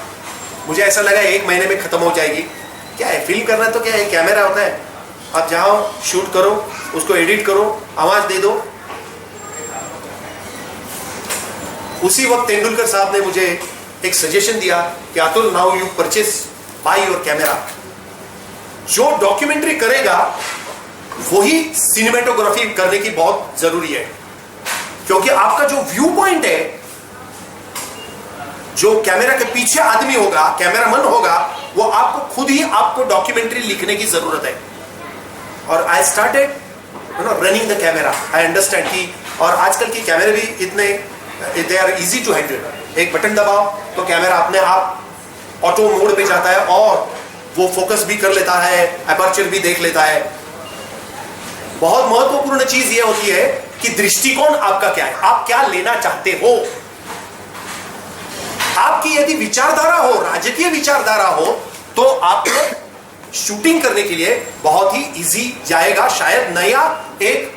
मुझे ऐसा लगा 1 महीने में खत्म हो जाएगी। क्या है, फिल्म करना तो क्या है, कैमरा होता है, आप जाओ, शूट करो, उसको एडिट करो, आवाज दे दो। उसी वक्त तेंदुलकर साहब ने मुझे एक सजेशन दिया कि Atul, now you purchase, by your camera. जो डॉक्यूमेंट्री करेगा वही सिनेमेटोग्राफी करने की बहुत जरूरी है, क्योंकि आपका जो व्यू पॉइंट है, जो कैमरा के पीछे आदमी होगा, कैमरामैन होगा, वो आपको खुद ही आपको डॉक्यूमेंट्री लिखने की जरूरत है। और I started running the camera. I understand कि, और आजकल के कैमरे भी इतने, they are easy to handle. एक बटन दबाओ तो कैमरा अपने आप ऑटो मोड पे जाता है और वो फोकस भी कर लेता है, अपर्चर भी देख लेता है। बहुत महत्वपूर्ण चीज ये होती है कि दृष्टिकोण आपका क्या है, आप क्या लेना चाहते हो। आपकी यदि विचारधारा हो, राजकीय विचारधारा हो, तो आपको शूटिंग करने के लिए बहुत ही इजी जाएगा। शायद नया एक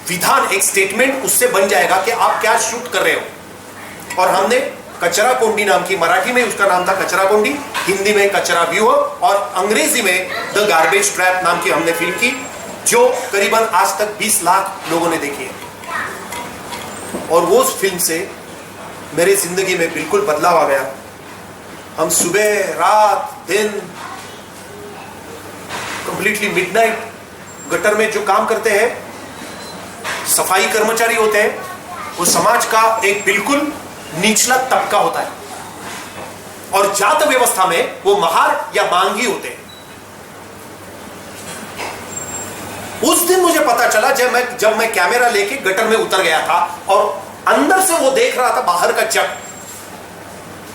विधान, एक स्टेटमेंट उससे बन जाएगा कि आप क्या शूट कर रहे हो। और हमने कचरा कोंडी नाम की, मराठी में उसका नाम था कचरा कोंडी, हिंदी में कचरा व्यूअर, और अंग्रेजी में द गार्बेज ट्रैप नाम की हमने फिल्म की, जो करीबन आज तक 20 लाख लोगों ने देखी है। और वो फिल्म से मेरी जिंदगी में बिल्कुल बदलाव आ गया। हम सुबह, रात, दिन, कंप्लीटली मिडनाइट गटर में जो काम करते हैं, सफाई कर्मचारी होते हैं, वो समाज का एक बिल्कुल निचला तबका होता है, और जात व्यवस्था में वो महार या मांगी होते हैं। उस दिन मुझे पता चला जब मैं कैमरा लेके गटर में उतर गया था और अंदर से वो देख रहा था बाहर का जग,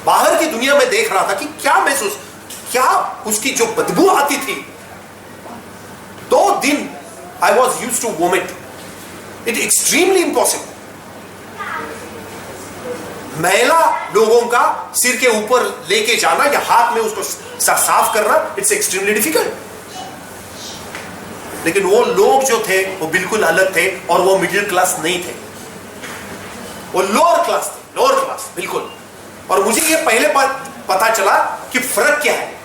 बाहर की दुनिया में देख रहा था कि क्या उसकी जो बदबू आती थी। 2 दिन I was used to vomit. It's extremely impossible. महिला लोगों का सिर के ऊपर लेके जाना या हाथ में उसको साफ करना, इट्स एक्सट्रीमली डिफिकल्ट. लेकिन वो लोग जो थे वो बिल्कुल अलग थे और वो मिडिल क्लास नहीं थे, वो लोअर क्लास थे, लोअर क्लास बिल्कुल. और मुझे ये पहले पता चला कि फर्क क्या है.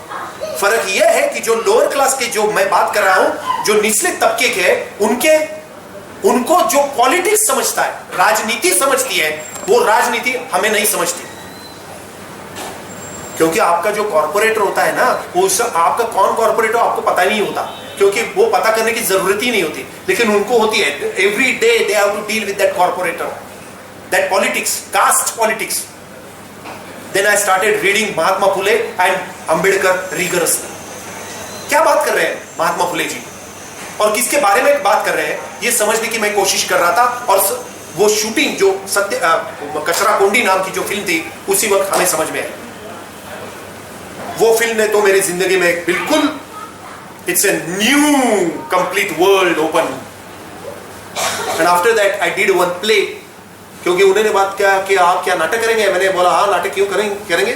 फर्क यह है कि जो लोअर क्लास के, जो मैं बात कर रहा हूं, जो निचले तबके के, उनको जो पॉलिटिक्स समझता है, राजनीति समझती है, वो राजनीति हमें नहीं समझती. क्योंकि आपका जो कॉर्पोरेटर होता है ना, वो आपका कौन कॉर्पोरेटर आपको पता नहीं होता, क्योंकि वो पता करने की जरूरत ही नहीं होती. लेकिन उनको होती है. Every day they have to deal with that corporator, that politics, caste politics. Then I started reading Mahatma Phule and Ambedkar rigorously. क्या बात कर रहे हैं महात्मा फुले जी, और किसके बारे में बात कर रहे हैं, ये समझने की मैं कोशिश कर रहा था. और वो शूटिंग जो कचरा कोंडी नाम की जो फिल्म थी, उसी वक्त हमें समझ में आई. वो फिल्म ने तो मेरी जिंदगी में बिल्कुल, it's a new complete world open. And after that I did one play. क्योंकि उन्होंने बात किया कि आप क्या नाटक करेंगे. मैंने बोला हाँ, नाटक क्यों करेंगे.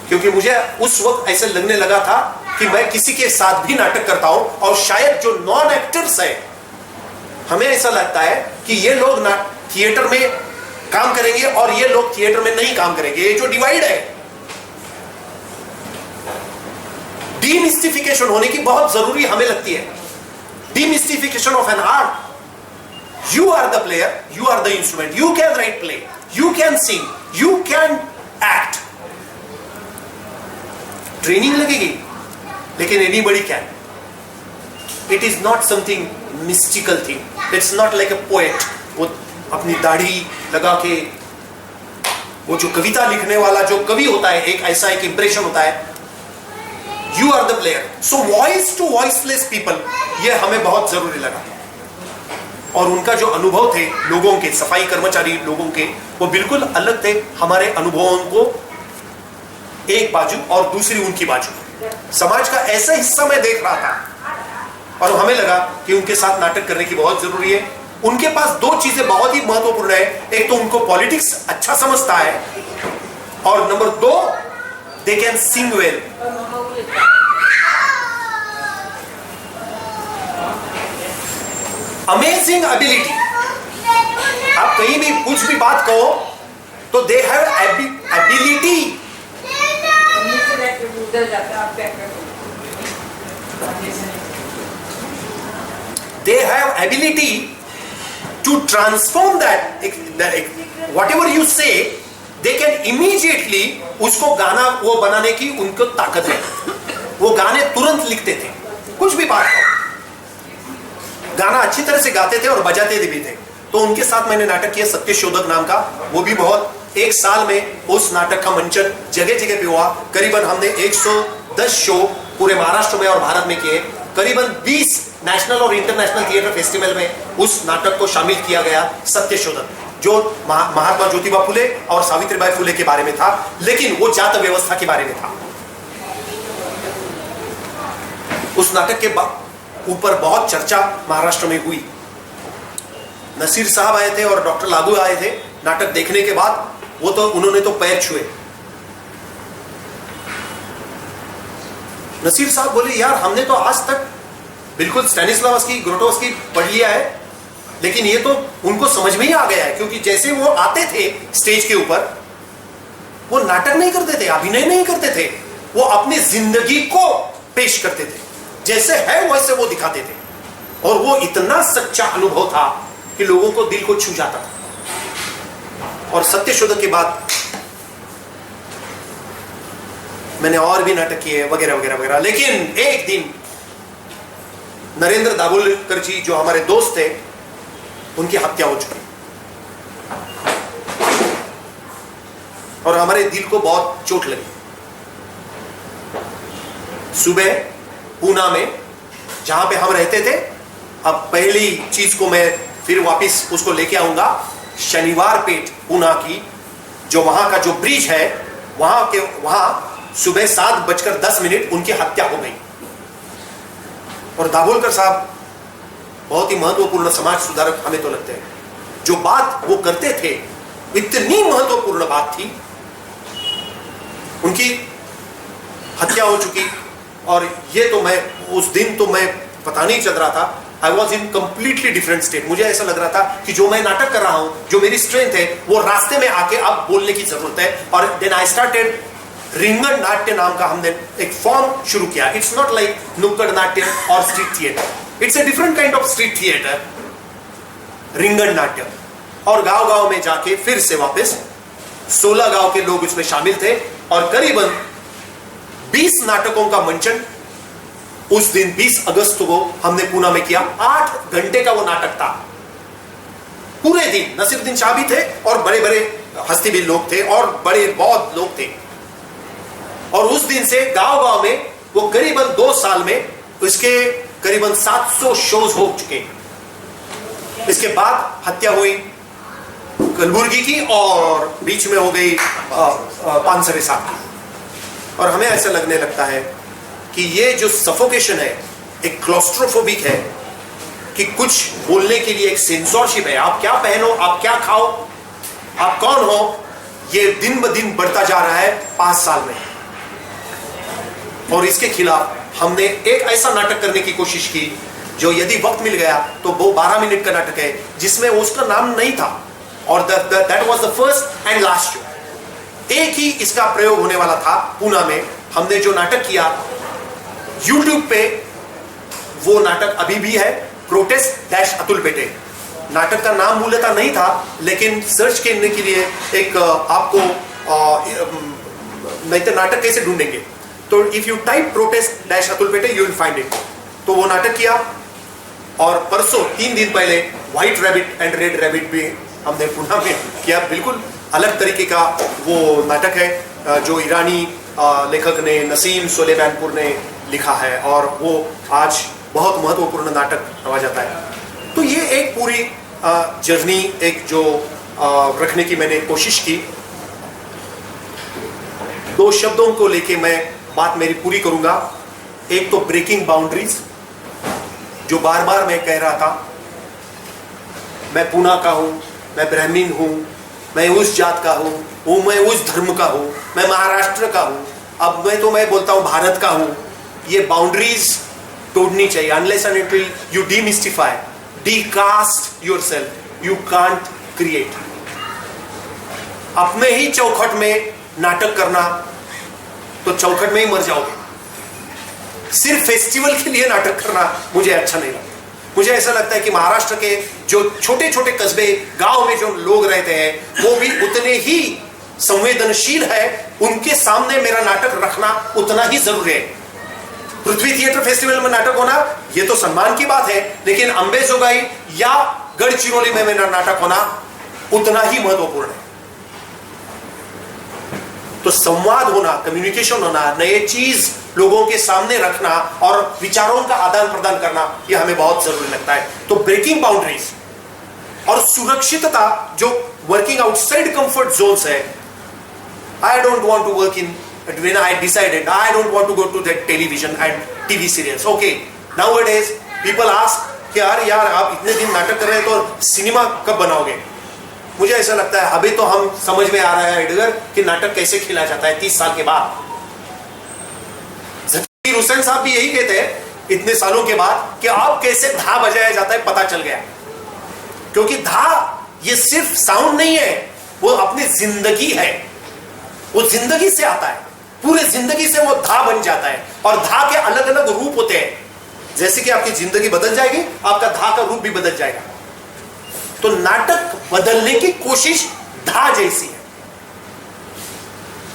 क्योंकि मुझे उस वक्त ऐसे लगने लगा था कि मैं किसी के साथ भी नाटक करता हूं, और शायद जो नॉन एक्टर्स है, हमें ऐसा लगता है कि ये लोग थिएटर में काम करेंगे और ये लोग थिएटर में नहीं काम करेंगे. ये जो डिवाइड है, डीमिस्टिफिकेशन होने की बहुत जरूरी हमें लगती है. Demystification of an art. You are the player, you are the instrument, you can write play, you can sing, you can act. Training लगेगी, लेकिन anybody can. It is not something mystical thing. It's not like a poet. वो अपनी दाढ़ी लगा के, वो जो कविता लिखने वाला जो कवि होता है, एक ऐसा एक इंप्रेशन होता है. You are the player. So voice to voiceless people, ये हमें बहुत जरूरी लगा. और उनका जो अनुभव थे लोगों के, सफाई कर्मचारी लोगों के, वो बिल्कुल अलग थे हमारे अनुभवों को. एक बाजू और दूसरी उनकी बाजू. समाज का ऐसा हिस्सा मैं देख रहा था और हमें लगा कि उनके साथ नाटक करने की बहुत जरूरी है. उनके पास दो चीजें बहुत ही महत्वपूर्ण है. एक तो उनको पॉलिटिक्स अच्छा समझता है, और नंबर दो, they can sing well. Amazing ability. आप कहीं भी कुछ भी बात कहो तो they have ability. They have ability to transform that. Whatever you say, they can immediately उसको गाना वो बनाने की उनको ताकत है. वो गाने तुरंत लिखते थे, कुछ भी बात कहो. गाना अच्छी तरह से गाते थे और बजाते भी थे. तो उनके साथ मैंने नाटक किया सत्यशोधक नाम का. वो भी बहुत, एक साल में उस नाटक का मंचन जगह जगह पे हुआ. करीबन हमने 110 शो पूरे महाराष्ट्र में और भारत में किए. करीबन 20 नेशनल और इंटरनेशनल थिएटर फेस्टिवल में उस नाटक को शामिल किया गया. सत्यशोधक, जो महात्मा ज्योतिबा फुले और सावित्रीबाई फुले के बारे में था, लेकिन वो जात व्यवस्था के बारे में था. उस नाटक के ऊपर बहुत चर्चा महाराष्ट्र में हुई. नसीर साहब आए थे और डॉक्टर लागू आए थे नाटक देखने के बाद. वो तो उन्होंने तो पैर छुए. नसीर साहब बोले, यार हमने तो आज तक बिल्कुल स्टैनिस्लावस्की, ग्रोटोवस्की पढ़ लिया है, लेकिन ये तो उनको समझ में ही आ गया है. क्योंकि जैसे वो आते थे स्टेज के ऊपर, वो नाटक नहीं करते थे, अभिनय नहीं करते थे, वो अपनी जिंदगी को पेश करते थे. जैसे है वैसे वो दिखाते थे. और वो इतना सच्चा अनुभव था कि लोगों को दिल को छू जाता था. और सत्यशोधक के बाद मैंने और भी नाटक किए वगैरह वगैरह वगैरह. लेकिन एक दिन नरेंद्र दाभोलकर जी, जो हमारे दोस्त थे, उनकी हत्या हो चुकी. और हमारे दिल को बहुत चोट लगी. सुबह पूना में जहां पे हम रहते थे, अब पहली चीज को मैं फिर वापस उसको लेके आऊंगा. शनिवार पेट पूना की, जो वहां का जो ब्रिज है, वहां सुबह 7:10 उनकी हत्या हो गई. और दाभोलकर साहब बहुत ही महत्वपूर्ण समाज सुधारक हमें तो लगते हैं। जो बात वो करते थे इतनी महत्वपूर्ण बात थी, उनकी हत्या हो चुकी। और ये तो मैं उस दिन तो मैं पता नहीं चल रहा था, I was in completely different state. मुझे ऐसा लग रहा था कि जो मैं नाटक कर रहा हूं, जो मेरी स्ट्रेंथ है, वो रास्ते में आके अब बोलने की जरूरत है। और देन आई स्टार्टेड रिंगण नाट्य नाम का हमने एक फॉर्म शुरू किया। इट्स नॉट लाइक नुक्कड़ नाट्य और street theatre, it's a different kind of street theatre, रिंगण नाट्य। और गांव गांव में जाके फिर से वापस 16 गांव के लोग इसमें शामिल थे और करीबन 20 नाटकों का मंचन उस दिन 20 अगस्त को हमने पूना में किया। 8 घंटे का वो नाटक था पूरे दिन। नसीरुद्दीन शाह भी थे और बड़े बड़े हस्ती भी लोग थे और बड़े बहुत लोग थे। और उस दिन से गांव गांव में वो करीबन 2 साल में उसके करीबन 700 शोज हो चुके। इसके बाद हत्या हुई कलबुर्गी की और बीच में हो गई पानसरे साहब की। और हमें ऐसा लगने लगता है कि ये जो सफोकेशन है, एक क्लॉस्ट्रोफोबिक है, कि कुछ बोलने के लिए एक सेंसरशिप है। आप क्या पहनो, आप क्या खाओ, आप कौन हो, ये दिन ब दिन बढ़ता जा रहा है 5 साल में। और इसके खिलाफ हमने एक ऐसा नाटक करने की कोशिश की जो यदि वक्त मिल गया तो वो 12 मिनट का नाटक है, जिसमें उसका नाम नहीं था। और that was the first and last show. एक ही इसका प्रयोग होने वाला था पूना में। हमने जो नाटक किया YouTube पे, वो नाटक अभी भी है, प्रोटेस्ट अतुल बेटे। नाटक का नाम मूलतः नहीं था, लेकिन सर्च करने के लिए एक आपको नहीं तो नाटक कैसे ढूंढेंगे, तो if you type protest Atul बेटे यू विल फाइंड इट। तो वो नाटक किया। और परसों 3 दिन पहले white rabbit and red rabbit भी हमने पूना में किया। बिल्कुल अलग तरीके का वो नाटक है जो ईरानी लेखक ने नसीम सुलेमानपुर ने लिखा है, और वो आज बहुत महत्वपूर्ण नाटक माना जाता है। तो ये एक पूरी जर्नी एक जो रखने की मैंने कोशिश की। 2 शब्दों को लेके मैं बात मेरी पूरी करूंगा। एक तो ब्रेकिंग बाउंड्रीज, जो बार बार मैं कह रहा था, मैं पूना का हूं, मैं ब्राह्मण हूं, मैं उस जात का हूं, मैं उस धर्म का हूं, मैं महाराष्ट्र का हूं, अब मैं बोलता हूं भारत का हूं। ये बाउंड्रीज तोड़नी चाहिए। Unless and until you demystify, decast yourself, you can't create. अपने ही चौखट में नाटक करना तो चौखट में ही मर जाओगे। सिर्फ फेस्टिवल के लिए नाटक करना मुझे अच्छा नहीं लगता। मुझे ऐसा लगता है कि महाराष्ट्र के जो छोटे छोटे कस्बे गांव में जो लोग रहते हैं वो भी उतने ही संवेदनशील है, उनके सामने मेरा नाटक रखना उतना ही जरूरी है। पृथ्वी थिएटर फेस्टिवल में नाटक होना ये तो सम्मान की बात है, लेकिन अंबेजोगाई या गढ़चिरौली में मेरा नाटक होना उतना ही महत्वपूर्ण है। तो संवाद होना, कम्युनिकेशन होना, नए चीज लोगों के सामने रखना और विचारों का आदान प्रदान करना, यह हमें बहुत जरूरी लगता है। तो ब्रेकिंग बाउंड्रीज और सुरक्षितता, जो वर्किंग आउटसाइड कंफर्ट जोन्स है। I don't want to work in, when I decided I don't want to go to that television and TV serials. Okay, nowadays people ask कि यार आप इतने दिन नाटक कर रहे हैं तो सिनेमा कब बनाओगे? मुझे ऐसा लगता है अभी तो हम समझ में आ रहा है एडगर कि नाटक कैसे खिलाया जाता है 30 साल के बाद। ज़कीर हुसैन साहब भी यही कहते हैं इतने सालों के बाद कि आप कैसे धा बजाया जाता है पता चल गया। क्योंकि धा ये सिर्फ साउंड नहीं है, वो अपनी जिंदगी है, वो जिंदगी से आता है, पूरे जिंदगी से वो धा बन जाता है। और धा के अलग अलग रूप होते हैं। जैसे कि आपकी जिंदगी बदल जाएगी, आपका धा का रूप भी बदल जाएगा। तो नाटक बदलने की कोशिश धा जैसी है।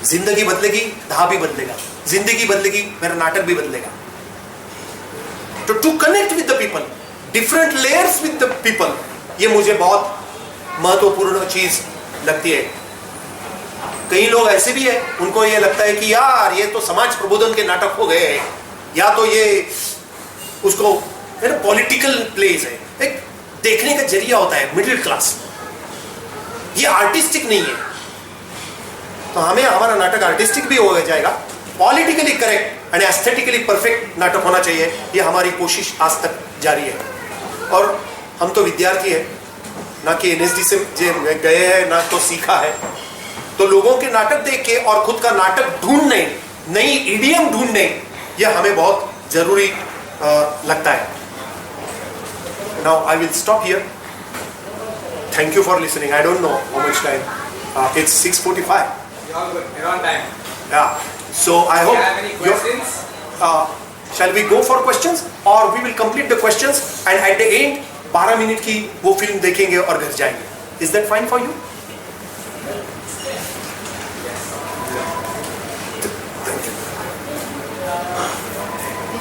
जिंदगी बदलेगी, धा भी बदलेगा, जिंदगी बदलेगी, मेरा नाटक भी बदलेगा। तो to connect with the people, different layers with the people, ये मुझे बहुत महत्वपूर्ण चीज लगती है। कई लोग ऐसे भी है, उनको ये लगता है कि यार ये तो समाज प्रबोधन के नाटक हो गए, या तो ये उसको पॉलिटिकल प्लेस है। एक देखने का जरिया होता है मिडिल क्लास, ये आर्टिस्टिक नहीं है। तो हमें हमारा नाटक आर्टिस्टिक भी हो जाएगा, politically correct and aesthetically perfect नाटक होना चाहिए। ये हमारी कोशिश आज तक जारी है। और हम तो विद्यार्थी हैं, ना कि NSD से गए हैं, ना तो सीखा है। तो लोगों के नाटक देख के और खुद का नाटक ढूंढने, नई इडियम ढूंढने, यह हमें बहुत जरूरी लगता है। Now I will stop here. Thank you for listening. I don't know how much time. It's 6:45. You're on time. Yeah. So I hope. Do you have any questions? Shall we go for questions or we will complete the questions and at the end 12 minute की वो फिल्म देखेंगे और घर जाएंगे? Is that fine for you? Thank you.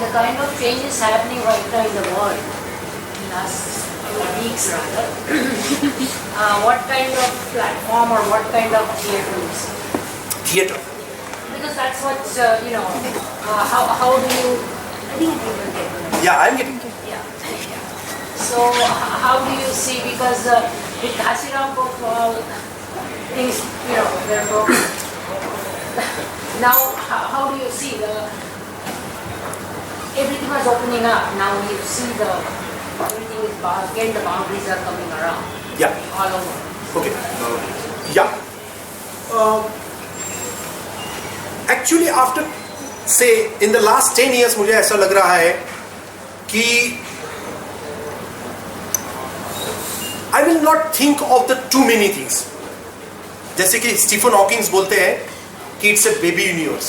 The kind of changes happening right now in the world, in last few weeks rather, what kind of platform or what kind of theatre is? Theatre. Because that's what, how do you, I think you will get it. Yeah, I'm getting it. Yeah. So how do you see, because with Ghasiram Kotwal, things, they're broken. Now, how do you see everything was opening up, now you see everything is, again the boundaries are coming around. Yeah. All over. Okay. Yeah. Actually, after say in the last 10 years, मुझे ऐसा लग रहा है कि I will not think of the too many things. जैसे कि स्टीफन हॉकिंग्स बोलते हैं कि it's a baby universe.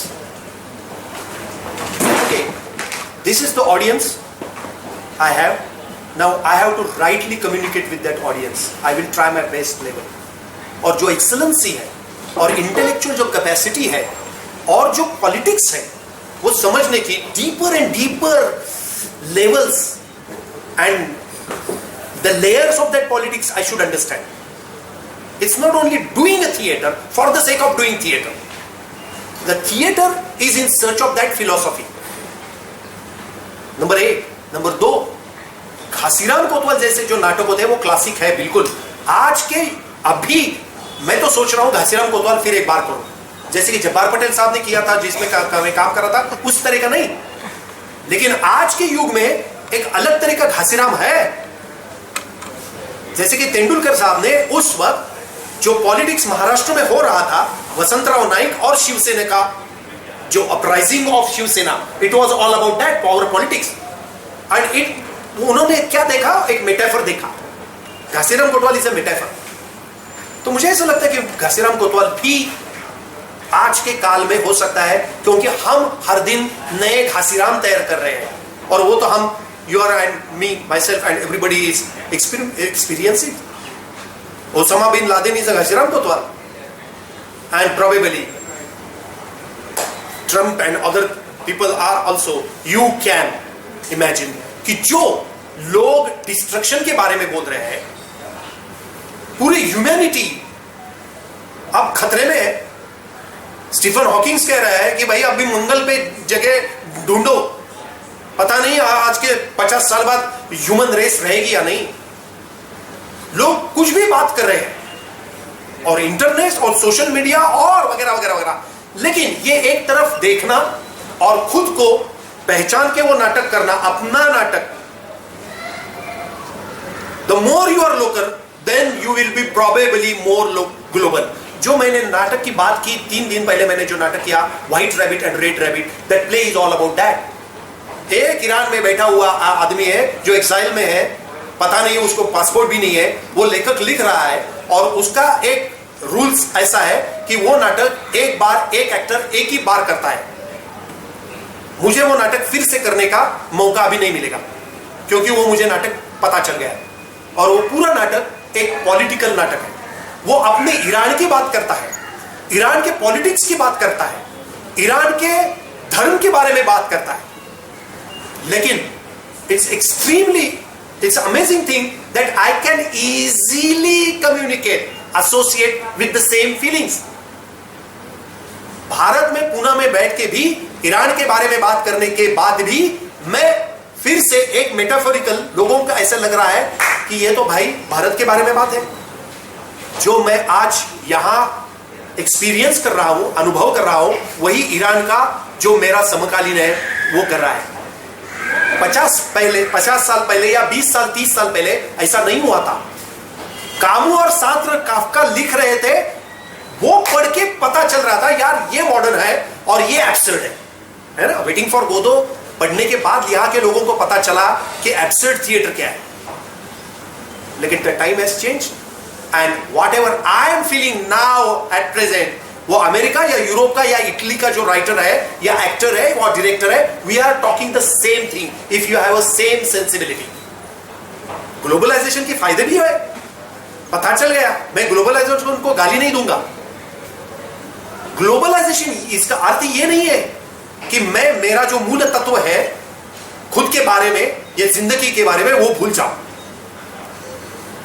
Okay, this is the audience I have. Now I have to rightly communicate with that audience. I will try my best level. और जो एक्सेलेंसी है और इंटेलेक्चुअल जो कैपेसिटी है और जो पॉलिटिक्स है वो समझने की deeper and deeper levels and the layers of that politics I should understand. It's not only doing a theater for the sake of doing theater. The theater is in search of that philosophy. Number 8. Number 2, Ghasiram कोतवाल जैसे जो नाटक होते हैं वो क्लासिक है बिल्कुल। आज के अभी मैं तो सोच रहा हूं घासीराम कोतवाल फिर एक बार करूं, जैसे कि जब्बार पटेल साहब ने किया था, जिसमें मैं काम कर रहा था, उस तरह का नहीं। लेकिन आज के युग में एक अलग तरह का घासीराम है। जैसे कि तेंदुलकर साहब ने उस वक्त जो पॉलिटिक्स महाराष्ट्र में हो रहा था, वसंतराव नाइक और शिवसेना का जो uprising of Shiv Sena, it was all about that power politics and उन्होंने क्या देखा, एक मेटाफर देखा। घासीराम कोतवाल इज अ मेटाफर। तो मुझे ऐसा लगता है कि घासीराम कोतवाल भी आज के काल में हो सकता है, क्योंकि हम हर दिन नए घासीराम तैयार कर रहे हैं और वो तो हम you are and me, myself and everybody is experiencing. Osama bin Laden is a Ghasiram Kotwal. And probably Trump and other people are also. You can imagine कि जो लोग डिस्ट्रक्शन के बारे में बोल रहे हैं, पूरी ह्यूमैनिटी अब खतरे में है। स्टीफन हॉकिंग्स कह रहा है कि भाई अब भी मंगल पे जगह ढूंढो, पता नहीं आज के 50 साल बाद ह्यूमन रेस रहेगी या नहीं। लोग कुछ भी बात कर रहे हैं और इंटरनेट और सोशल मीडिया और वगैरह वगैरह वगैरह, लेकिन ये एक तरफ देखना और खुद को पहचान के वो नाटक करना, अपना नाटक। The more you are local then you will be probably more global. जो मैंने नाटक की बात की 3 दिन पहले, मैंने जो नाटक किया white rabbit and red rabbit, that play is all about that. एक ईरान में बैठा हुआ आदमी है जो एक्साइल में है, पता नहीं उसको पासपोर्ट भी नहीं है, वो लेखक लिख रहा है और उसका एक रूल्स ऐसा है कि वो नाटक एक बार एक एक्टर एक ही बार करता है। मुझे वो नाटक फिर से करने का मौका अभी नहीं मिलेगा, क्योंकि वो मुझे नाटक पता चल गया है और वो पूरा नाटक एक पॉलिटिकल नाटक है। वो अपने ईरान की बात करता है, ईरान के पॉलिटिक्स की बात करता है, ईरान के धर्म के बारे में बात करता है। लेकिन it's amazing thing that I can easily communicate, associate with the same feelings. Bharat में पुणे में बैठ के भी ईरान के बारे में बात करने के बाद भी मैं फिर से एक मेटाफोरिकल, लोगों का ऐसा लग रहा है कि ये तो भाई भारत के बारे में बात है। जो मैं आज यहां एक्सपीरियंस कर रहा हूं, अनुभव कर रहा हूं, वही ईरान का जो मेरा समकालीन है वो कर रहा है। 50 साल पहले या 20 साल 30 साल पहले ऐसा नहीं हुआ था। कामू और सार्त्र काफ्का लिख रहे थे, वो पढ़ के पता चल रहा था यार ये मॉडर्न है और ये एब्सर्ड है ना। वेटिंग फॉर गोदो पढ़ने के बाद यहाँ के लोगों को पता चला कि एब्सर्ड थिएटर क्या है। लेकिन the time has change and what ever I am feeling now at present, वो अमेरिका या यूरोप का या इटली का जो राइटर है या एक्टर है और डायरेक्टर है, we are talking the same thing if you have a same sensibility. Globalization के फायदे भी है, पता चल गया। मैं ग्लोबलाइजेशन को गाली नहीं दूंगा। ग्लोबलाइजेशन इसका अर्थ ये नहीं है कि मैं मेरा जो मूल तत्व है खुद के बारे में या जिंदगी के बारे में वो भूल जाऊं।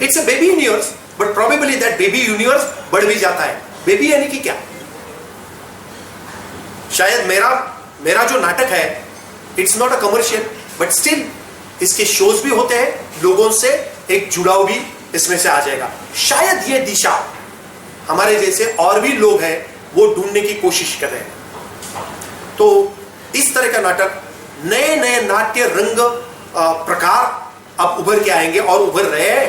It's a baby universe, but probably that baby universe बढ़ भी जाता है। बेबी यानी कि क्या? शायद मेरा जो नाटक है it's not a commercial, but still इसके शोज भी होते हैं, लोगों से एक जुड़ाव भी इसमें से आ जाएगा। शायद ये दिशा हमारे जैसे और भी लोग हैं वो ढूंढने की कोशिश कर रहे हैं। तो इस तरह का नाटक, नए नए नाट्य रंग प्रकार अब उभर के आएंगे और उभर रहे हैं।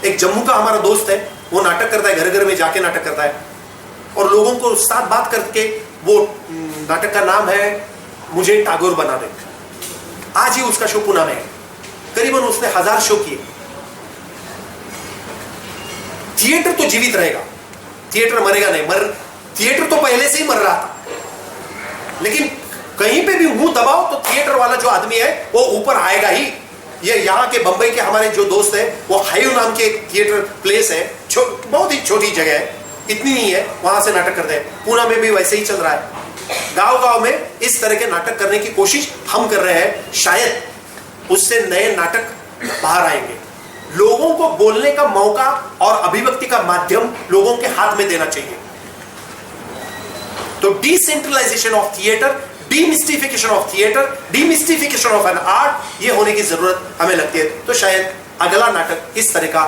एक जम्मू का हमारा दोस्त है, वो नाटक करता है, घर घर में जाके नाटक करता है और लोगों को साथ बात करके, वो नाटक का नाम है मुझे टागोर बना दे। आज ही उसका शो पुणे में है, करीबन उसने 1000 शो किए। थिएटर तो जीवित रहेगा, थिएटर मरेगा नहीं। थिएटर तो पहले से ही मर रहा था, लेकिन कहीं पे भी मुंह दबाओ तो थिएटर वाला जो आदमी है वो ऊपर आएगा ही। ये यहाँ के बंबई के हमारे जो दोस्त है, वो हाइव नाम के एक थिएटर प्लेस है, बहुत ही छोटी जगह है, इतनी नहीं है, वहां से नाटक करते हैं। पुणे में भी वैसे ही चल रहा है। गांव गांव में इस तरह के नाटक करने की कोशिश हम कर रहे हैं। शायद उससे नए नाटक बाहर आएंगे। लोगों को बोलने का मौका और अभिव्यक्ति का माध्यम लोगों के हाथ में देना चाहिए। तो decentralization of theatre, demystification of theatre, demystification of an art, ये होने की जरूरत हमें लगती है। तो शायद अगला नाटक इस तरह का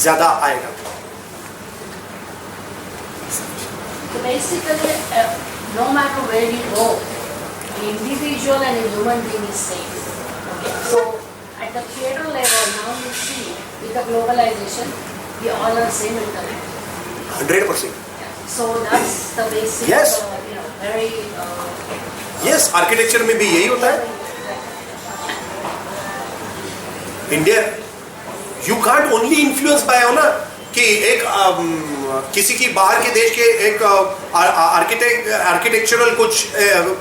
ज्यादा आएगा। So basically, no matter where you go, the individual and the human being is same. Okay. So at the theater level, now you see with the globalization, we all are same and connected. 100%. So that's the basic, Yes. Very. Yes, architecture में भी यही होता है। India, you can't only influence by हो ना कि एक किसी की बाहर के देश के एक आर्किटेक्चरल कुछ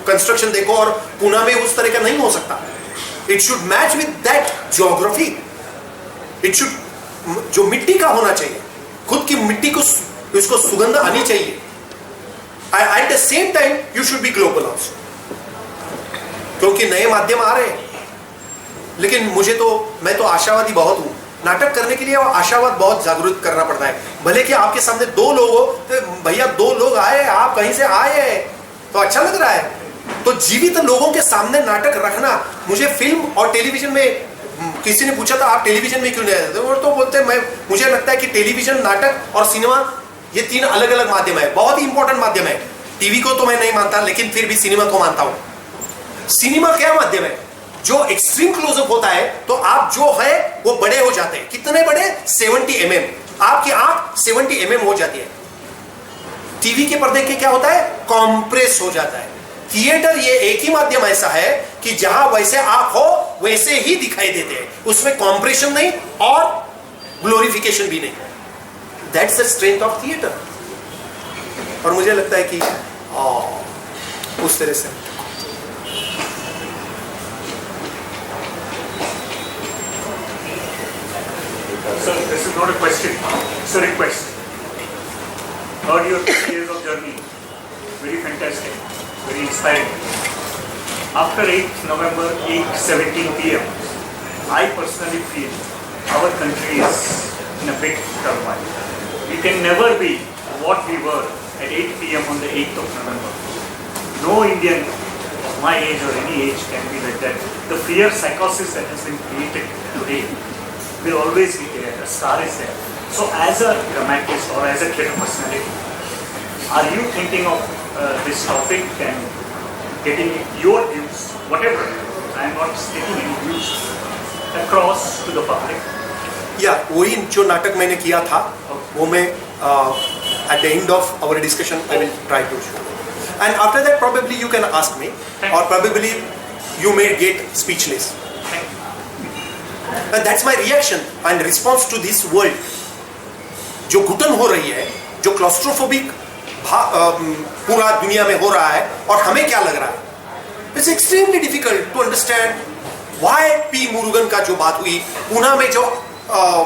कंस्ट्रक्शन देखो और पुणे में उस तरह का नहीं हो सकता। It should match with that geography. It should, जो मिट्टी का होना चाहिए, खुद की मिट्टी को उसको सुगंध आनी चाहिए। At the same time you should be global also, क्योंकि नए माध्यम आ रहे हैं। लेकिन मैं तो आशावादी बहुत हूं। नाटक करने के लिए आशावाद बहुत जागरूक करना पड़ता है। भले कि आपके सामने 2 लोग हो, तो भैया 2 लोग आए, आप कहीं से आए तो अच्छा लग रहा है। तो जीवित लोगों के सामने नाटक रखना। मुझे फिल्म और टेलीविजन में, किसी ने पूछा था आप टेलीविजन में क्यों नहीं आते, और तो बोलते मुझे लगता है कि टेलीविजन, नाटक और सिनेमा, ये 3 अलग अलग माध्यम है, बहुत ही इंपॉर्टेंट माध्यम है। टीवी को तो मैं नहीं मानता, लेकिन फिर भी सिनेमा को मानता हूं। सिनेमा क्या माध्यम है? जो एक्सट्रीम क्लोजअप होता है तो आप जो है वो बड़े हो जाते हैं। कितने बड़े? 70 mm। आपकी आंख 70 mm हो जाती है। टीवी के पर्दे के क्या होता है? कॉम्प्रेस हो जाता है। थिएटर ये एक ही माध्यम ऐसा है कि जहां वैसे आंख हो वैसे ही दिखाई देते हैं, उसमें कॉम्प्रेशन नहीं और ग्लोरिफिकेशन भी नहीं। That's the strength of theatre. और मुझे लगता है कि उस तरह से Sir, this is not a question, it's a request. Heard your 3 years of journey, very fantastic, very inspiring. After 8th November, 8:17 p.m., I personally feel our country is in a big turmoil. We can never be what we were at 8 p.m. on the 8th of November. No Indian of my age or any age can be like that. The fear psychosis that has been created today will always be there, the scar is there. So as a dramatist or as a theatre personality, are you thinking of this topic and getting your views, whatever, I am not stating any views across to the public. या वही जो नाटक मैंने किया था वो मैं at the end of our discussion I will try to show. And after that probably you can ask me or probably you may get speechless. And that's my reaction and response to this world. जो घुटन हो रही है, जो क्लॉस्ट्रोफोबिक पूरा दुनिया में हो रहा है और हमें क्या लग रहा है. It's extremely difficult to understand why P. Murugan का जो बात हुई, पूना में जो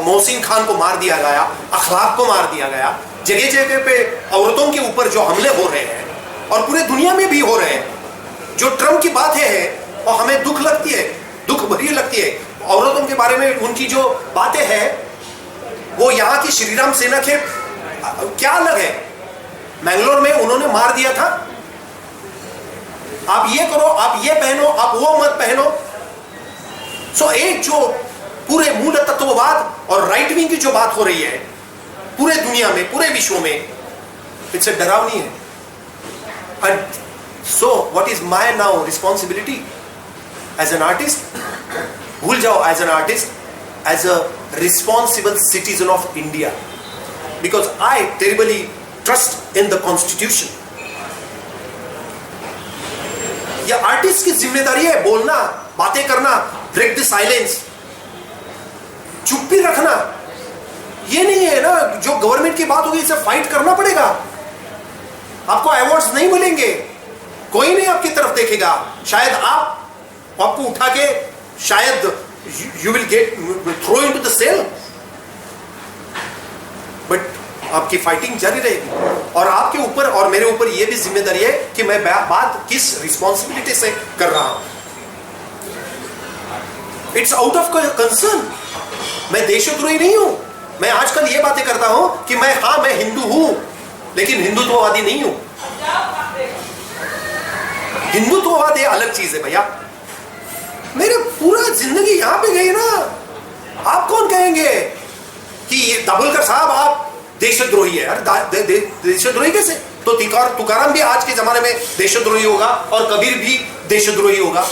मोहसिन खान को मार दिया गया, अखलाक को मार दिया गया, जगह जगह पे औरतों के ऊपर जो हमले हो रहे हैं और पूरे दुनिया में भी हो रहे हैं. जो ट्रम्प की बात है और हमें दुख लगती है, दुख भरी लगती है. औरतों के बारे में उनकी जो बातें हैं वो यहाँ की श्रीराम सेना के क्या अलग है. मैंगलोर में उन्होंने मार दिया था. आप ये करो, आप ये पहनो, आप वो मत पहनो. सो एक जो पूरे मूल तत्ववाद और राइट विंग की जो बात हो रही है पूरे दुनिया में, पूरे विश्व में, इट्स अ डरावनी है. And so what is my now responsibility as an artist? भूल जाओ as an artist, as a responsible citizen of India, because I terribly trust in the constitution. यह आर्टिस्ट की जिम्मेदारी है बोलना, बातें करना, ब्रेक द साइलेंस, चुप्पी रखना. ये नहीं है ना जो गवर्नमेंट की बात होगी इसे फाइट करना पड़ेगा. आपको अवार्ड्स नहीं मिलेंगे, कोई नहीं आपकी तरफ देखेगा. शायद आपको उठा के शायद you will get throw into the cell, but आपकी फाइटिंग जारी रहेगी. और आपके ऊपर और मेरे ऊपर यह भी जिम्मेदारी है कि मैं बात किस रिस्पॉन्सिबिलिटी से कर रहा हूं. It's out of concern. मैं देशद्रोही नहीं हूं. मैं आजकल ये बातें करता हूं कि मैं हिंदू हूं, लेकिन हिंदुत्ववादी नहीं हूं. हिंदुत्ववाद ये अलग चीज है भैया. मेरे पूरा जिंदगी यहां पे गई ना. आप कौन कहेंगे कि ये दाभोलकर साहब आप देशद्रोही है? अरे देशद्रोही कैसे? तो तुकाराम भी आज के जमाने में देशद्रोही होगा और कबीर भी देशद्रोही होगा.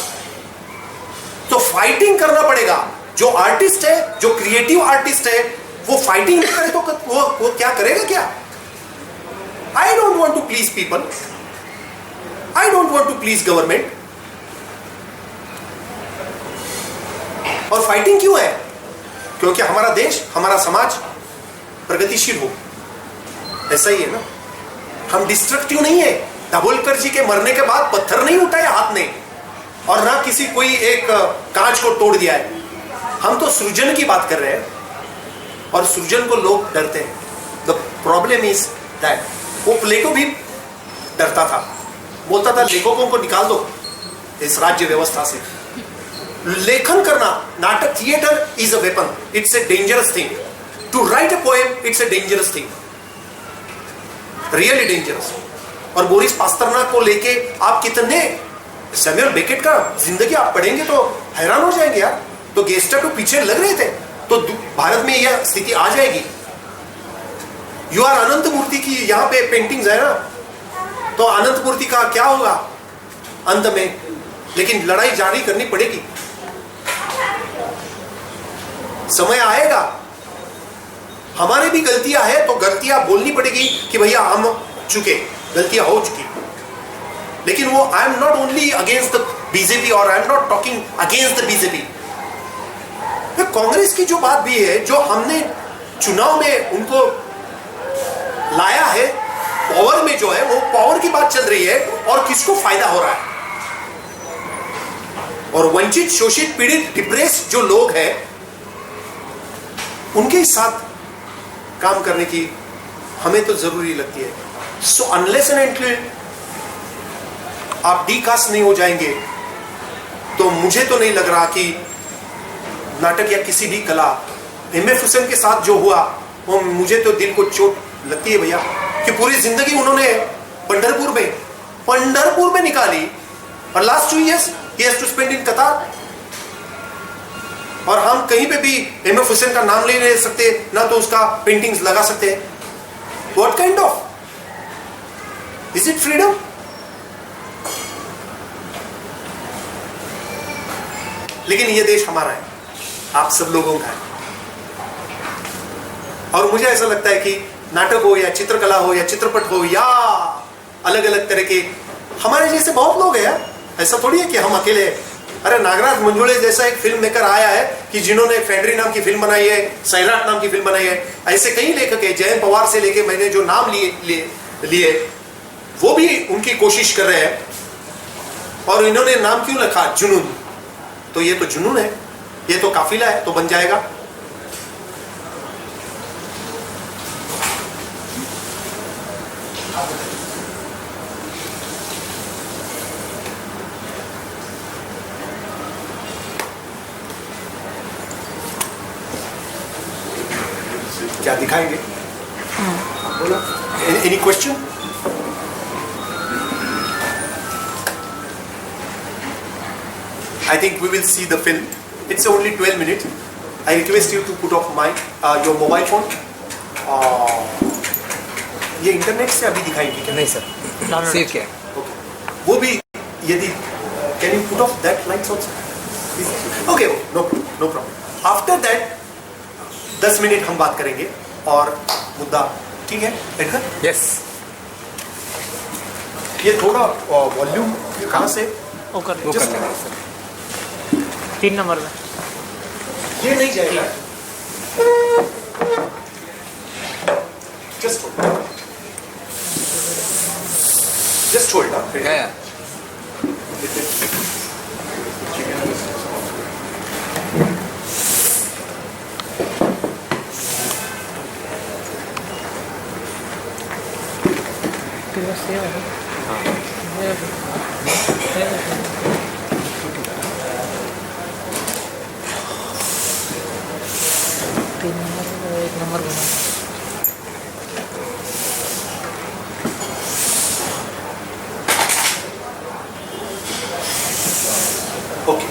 तो फाइटिंग करना पड़ेगा. जो आर्टिस्ट है, जो क्रिएटिव आर्टिस्ट है, वो फाइटिंग नहीं करे तो वो क्या करेगा? क्या? I don't want to please people, I don't want to please government. और फाइटिंग क्यों है? क्योंकि हमारा देश, हमारा समाज प्रगतिशील हो. ऐसा ही है ना. हम डिस्ट्रक्टिव नहीं है. दाभोलकर जी के मरने के बाद पत्थर नहीं उठाया हाथ ने और ना किसी कोई एक कांच को तोड़ दिया है. हम तो सृजन की बात कर रहे हैं और सृजन को लोग डरते हैं. द प्रॉब्लम इज दैट वो प्लेटो भी डरता था. बोलता था लेखकों को निकाल दो इस राज्य व्यवस्था से. लेखन करना, नाटक, theatre is a weapon. It's a dangerous thing. To write a poem it's a dangerous thing, really dangerous. और बोरिस पास्टरनाक को लेके आप कितने, सैमुअल बेकेट का जिंदगी आप पढ़ेंगे तो हैरान हो जाएंगे यार. तो गेस्टर तो पीछे लग रहे थे, तो भारत में यह स्थिति आ जाएगी. यू आर अनंत मूर्ति की यहाँ पे पेंटिंग्स है ना, तो अनंत मूर्ति का क्या होगा अंत में? लेकिन लड़ाई जारी करनी पड़ेगी. समय आएगा, हमारे भी गलतियां हैं तो गलतियां बोलनी पड़ेगी कि भैया हम चुके, गलतियां हो चुकी. लेकिन वो I am not only against the BJP और I am not talking against the BJP. Congress की जो बात भी है, जो हमने चुनाव में उनको लाया है, पावर में जो है वो पावर की बात चल रही है और किसको फायदा हो रहा है. और वंचित, शोषित, पीड़ित, डिप्रेस जो लोग हैं उनके साथ काम करने की हमें तो जरूरी लगती है. सो अनलेस एंड अनटिल आप डीकास्ट नहीं हो जाएंगे तो मुझे तो नहीं लग रहा कि नाटक या किसी भी कला, एम.एफ. हुसैन के साथ जो हुआ वो मुझे तो दिल को चोट लगती है भैया. कि पूरी जिंदगी उन्होंने पंढरपुर में निकाली और last 2 years he has to spend in कतार. और हम कहीं पे भी एम.एफ. हुसैन का नाम नहीं ले सकते, ना तो उसका पेंटिंग्स लगा सकते हैं. What kind of, is it freedom? लेकिन ये देश हमारा है, आप सब लोगों का है। और मुझे ऐसा लगता है कि नाटक हो या चित्रकला हो या चित्रपट हो या अलग अलग तरह के, हमारे जैसे बहुत लोग हैं यार, ऐसा थोड़ी है कि हम अकेले हैं। अरे नागराज मंजुले जैसा एक फिल्म मेकर आया है कि जिन्होंने फेंड्री नाम की फिल्म बनाई है, सैराट नाम की फिल्म बनाई है, ऐसे कई लेखक है, जयंत पवार से लेके मैंने जो नाम लिए वो भी उनकी कोशिश कर रहे हैं। और इन्होंने नाम क्यों लिखा जुनून? तो ये तो जुनून है, ये तो काफिला है, तो बन जाएगा। क्या दिखाएंगे? बोलो, any question? I think we will see the film. It's only 12 minutes. I request you to put off your mobile phone. ये इंटरनेट से अभी दिखाएंगे क्या? नहीं सर, सेव क्या? Okay. वो भी यदि can you put off that lights also? Okay, no problem. After that 10 minute हम बात करेंगे और मुद्दा, ठीक है एडगर? यस। ये थोड़ा वॉल्यूम कहाँ से? वो कर लेंगे सर। 3 नंबर में ये नहीं जाएगा। जस्ट होल्ड ना। क्या? एक नंबर बना okay.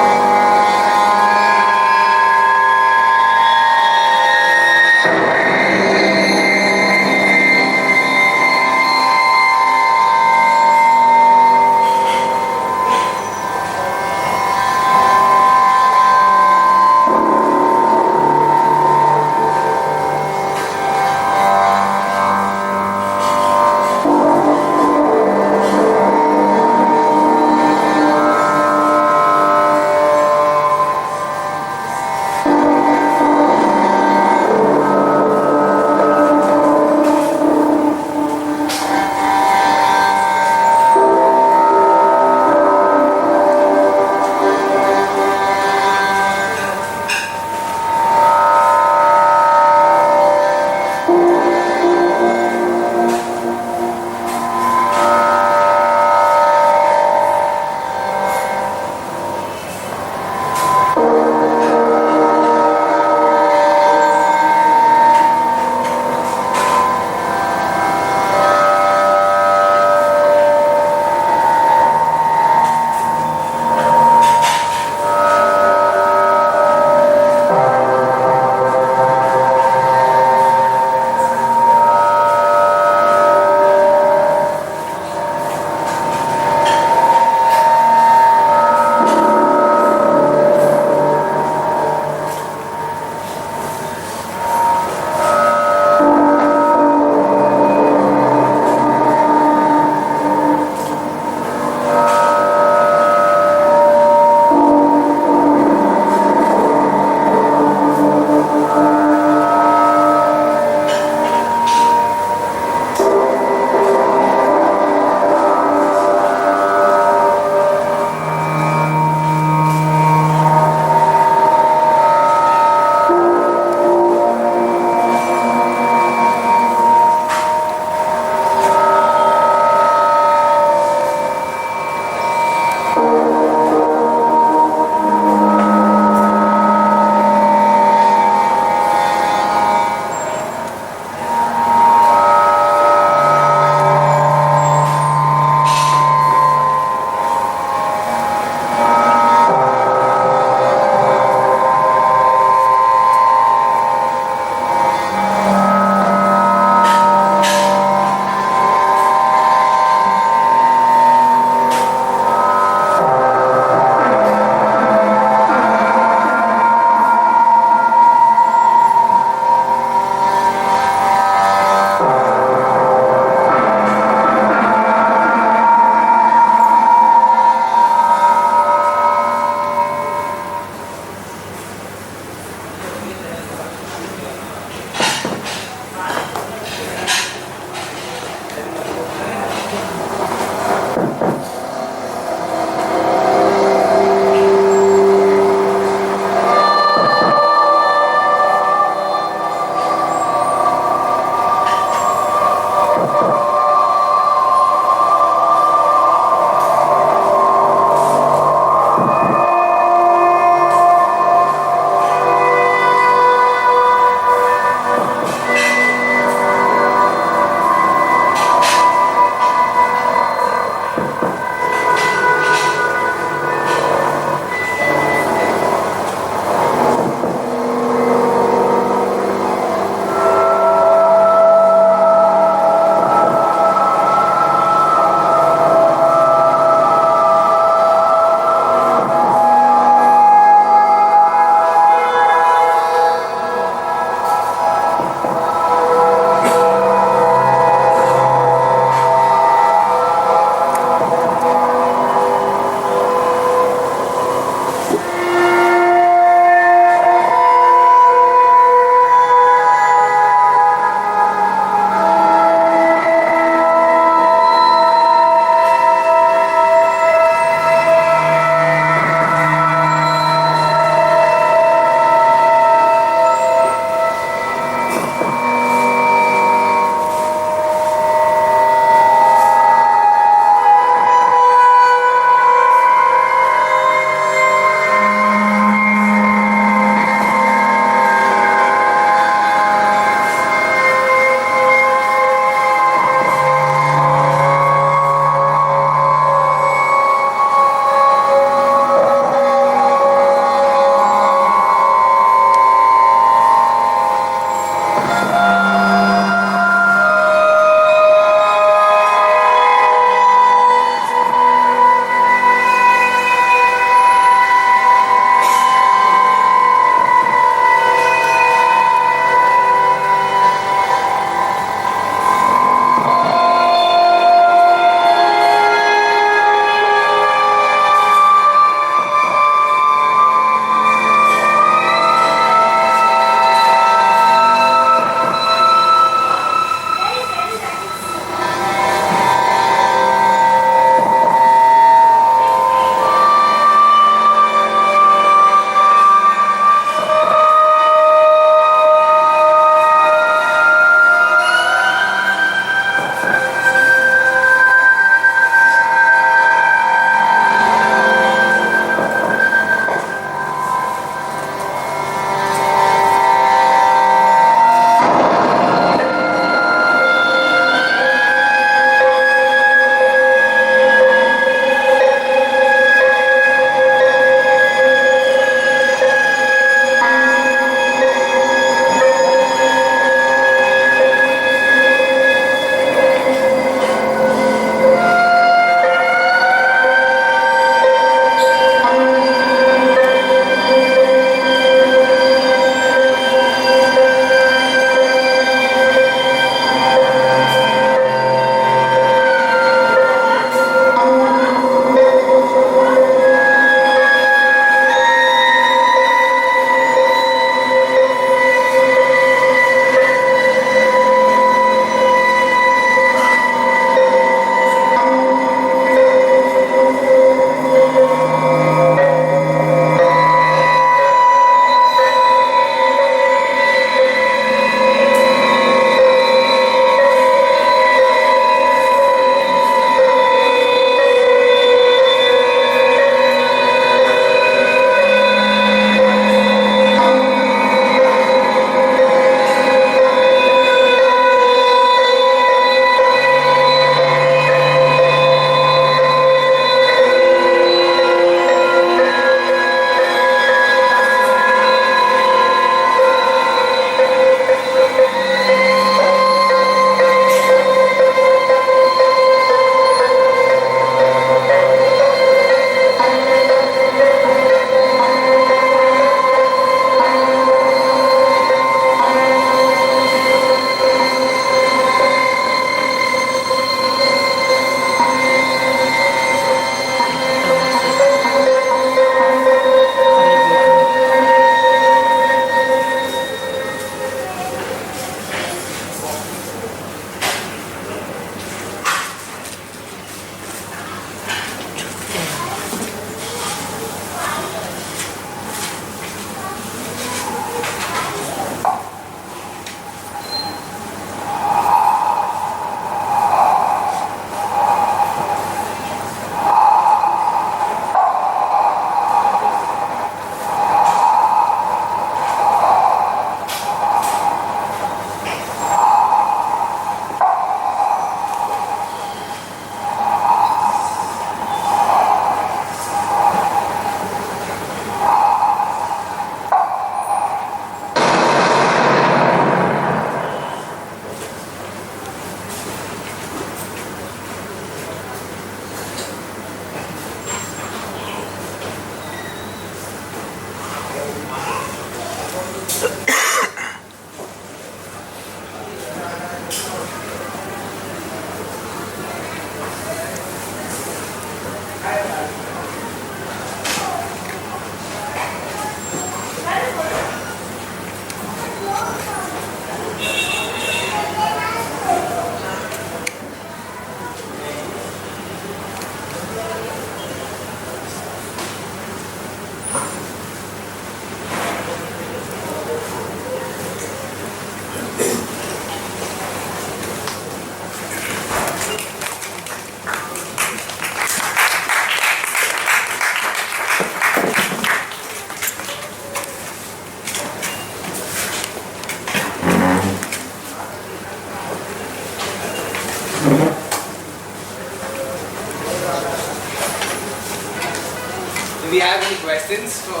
we have any questions for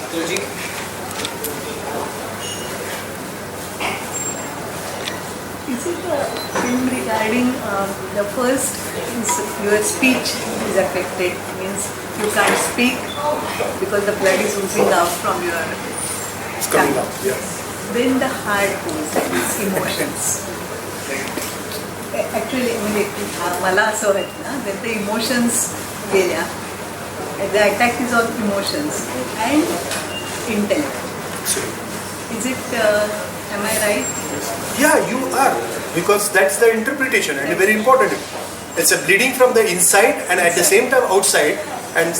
Atulji? Is it a film regarding the first is your speech is affected, means you can't speak because the blood is oozing out from your It's coming tongue. out. Yeah. Then the heart goes, that is emotions. Actually, म्हणजे मला असं वाटतं ना, that the emotions गेल्या, the attack is on emotions and intellect. Is it, am I right? Yeah, you are, because that's the interpretation and very important. It's a bleeding from the inside and at the same time outside, and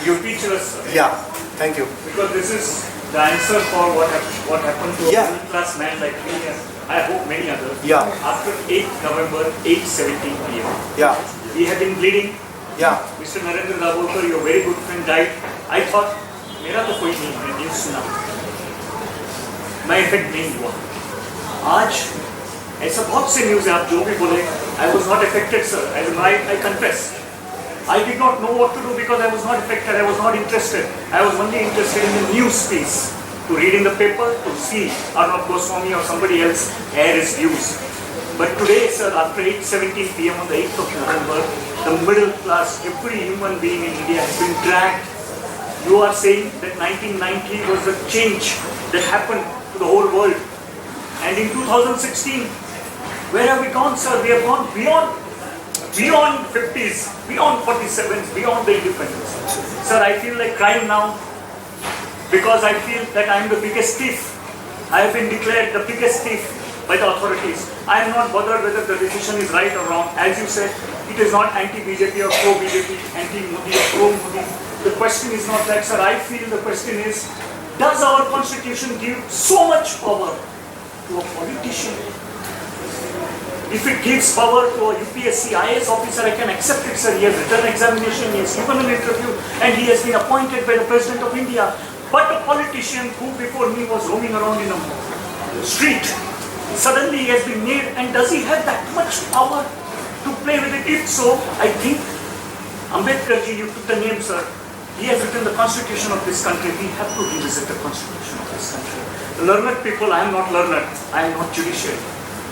you. Speechless, sir. Yeah, thank you. Because this is the answer for what happened to Yeah. a middle class man like me and I hope many others. Yeah. After 8th November, 8:17 p.m. Yeah, We have been bleeding. yeah, Mr. Narendra Dabholkar, your very good friend, died. I thought, मेरा तो कोई नहीं है, न्यूज़ सुना, मैं इफेक्ट नहीं हुआ. आज ऐसा बहुत से न्यूज़ है, आप जो भी बोले, I was not affected, sir. I confess. I did not know what to do because I was not affected. I was not interested. I was only interested in the news piece, to read in the paper, to see Arnab Goswami or somebody else air his views. But today, sir, after 8:17 p.m. on the 8th of November, the middle class, every human being in India has been dragged. You are saying that 1990 was the change that happened to the whole world. And in 2016, where have we gone, sir? We have gone beyond 50s, beyond 47s, beyond the independence. Sir, I feel like crying now because I feel that I am the biggest thief. I have been declared the biggest thief by the authorities. I am not bothered whether the decision is right or wrong. As you said, it is not anti-BJP or pro-BJP, anti-Modi or pro-Modi. The question is not that, sir. I feel the question is, does our constitution give so much power to a politician? If it gives power to a UPSC IAS officer, I can accept it, sir. He has written examination, he has given an interview, and he has been appointed by the President of India. But a politician who before me was roaming around in a street, suddenly he has been made, and does he have that much power to play with it? If so, I think, Ambedkar ji, you took the name, sir. He has written the constitution of this country. We have to revisit the constitution of this country. Learned people, I am not learned, I am not judicial.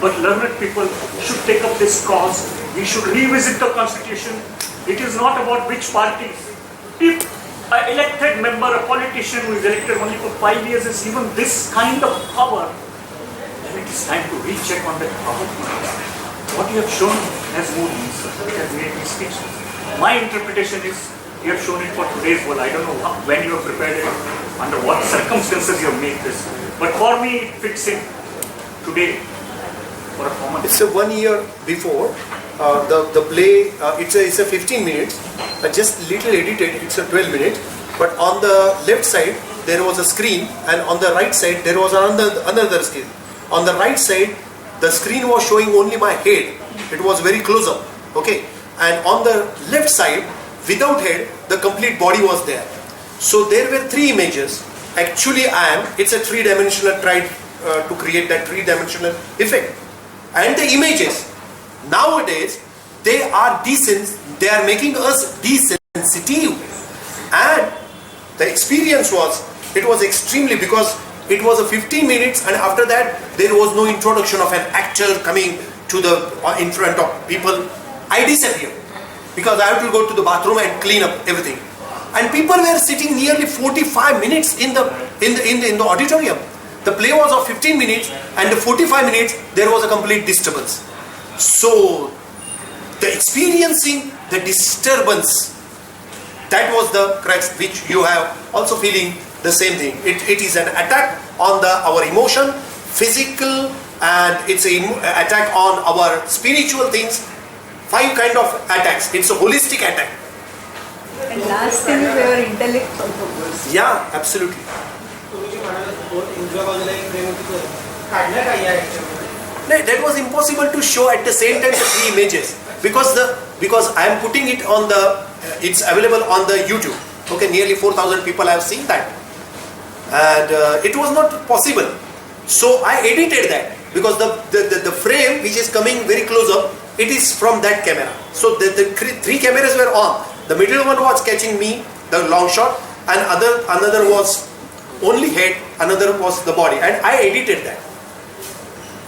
But learned people should take up this cause. We should revisit the constitution. It is not about which parties. If an elected member, a politician who is elected only for 5 years is given this kind of power, then it is time to recheck on that power. What you have shown has moved me, sir. It has made me speechless. My interpretation is, you have shown it for today's world. I don't know when you have prepared it, under what circumstances you have made this. But for me, it fits in today for a common. it's a 1 year before the play. It's a 15 minutes, just little edited. It's a 12 minutes. But on the left side there was a screen, and on the right side there was another screen. On the right side, the screen was showing only my head. It was very close up. Okay, and on the left side, without head, the complete body was there. So there were 3 images. Actually, it's a 3-dimensional, tried to create that 3-dimensional effect. And the images, nowadays, they are making us desensitive. And the experience it was extremely, because it was a 15 minutes, and after that, there was no introduction of an actor coming to in front of people. I disappeared because I have to go to the bathroom and clean up everything. And people were sitting nearly 45 minutes in the auditorium. The play was of 15 minutes, and the 45 minutes there was a complete disturbance. So the experiencing the disturbance, that was the crux, which you have also feeling the same thing. It is an attack on our emotion, physical, and it's an attack on our spiritual things. 5 kind of attacks. It's a holistic attack. And last thing is your intellect also goes. Yeah, absolutely. No, that was impossible to show at the same time the 3 images, because I am putting it on it's available on the YouTube. Okay, nearly 4,000 people have seen that, and it was not possible. So I edited that, because the frame which is coming very close up, it is from that camera. So the 3 cameras were on, The middle one was catching me, the long shot, and another was only head, another was the body, and I edited that.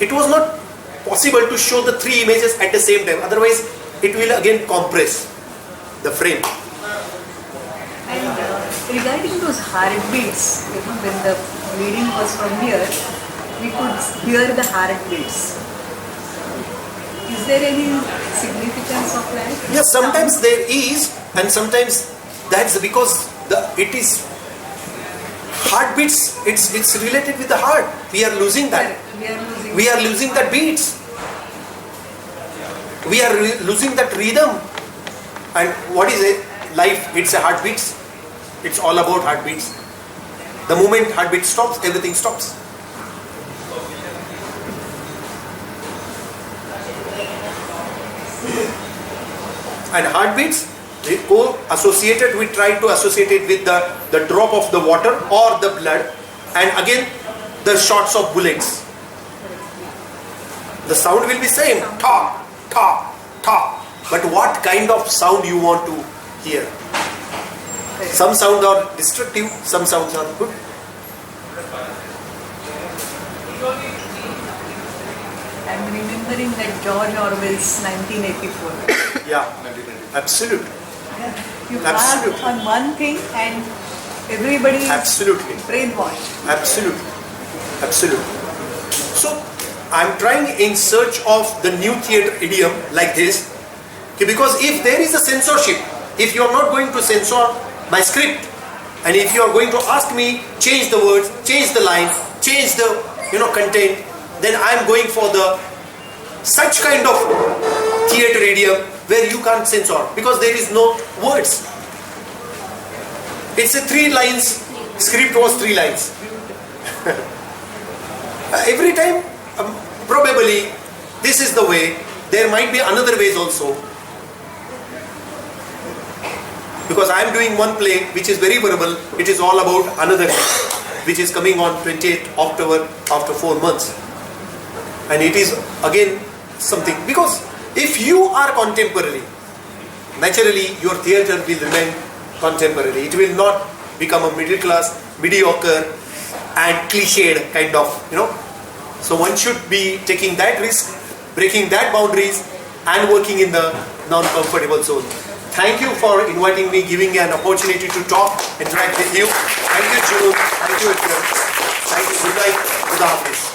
It was not possible to show the three images at the same time, otherwise it will again compress the frame. And regarding those heartbeats, when the bleeding was from here, we could hear the heartbeats. Is there any significance of that? Yes, sometimes there is, and sometimes that's because it is heartbeats. It's related with the heart. We are losing that. We are losing that beats. We are losing that rhythm. And what is it? Life, it's a heartbeats. It's all about heartbeats. The moment heartbeat stops, everything stops. And heartbeats, they go associated, we try to associate it with the drop of the water or the blood, and again the shots of bullets. The sound will be same, ta, ta, ta. But what kind of sound you want to hear? Some sounds are destructive, some sounds are good. I'm remembering that George Orwell's 1984. Yeah, absolutely. You Absolutely. are on one thing and everybody is Absolutely. brainwashed. Absolutely. Absolutely. So, I'm trying in search of the new theatre idiom like this. Okay, because if there is a censorship, if you are not going to censor my script, and if you are going to ask me change the words, change the lines, change the content, then I am going for the such kind of theatre idiom where you can't censor because there is no words. It's a 3 lines. Script was 3 lines. Every time, probably this is the way. There might be another ways also. Because I am doing one play which is very verbal. It is all about another which is coming on 28th October after 4 months. And it is again something. Because if you are contemporary, naturally your theatre will remain contemporary. It will not become a middle class, mediocre and cliched kind of, So one should be taking that risk, breaking that boundaries and working in the non-comfortable zone. Thank you for inviting me, giving me an opportunity to talk, interact with you. Thank you, June. Thank you, Edgar. Thank you. Good night. Good afternoon.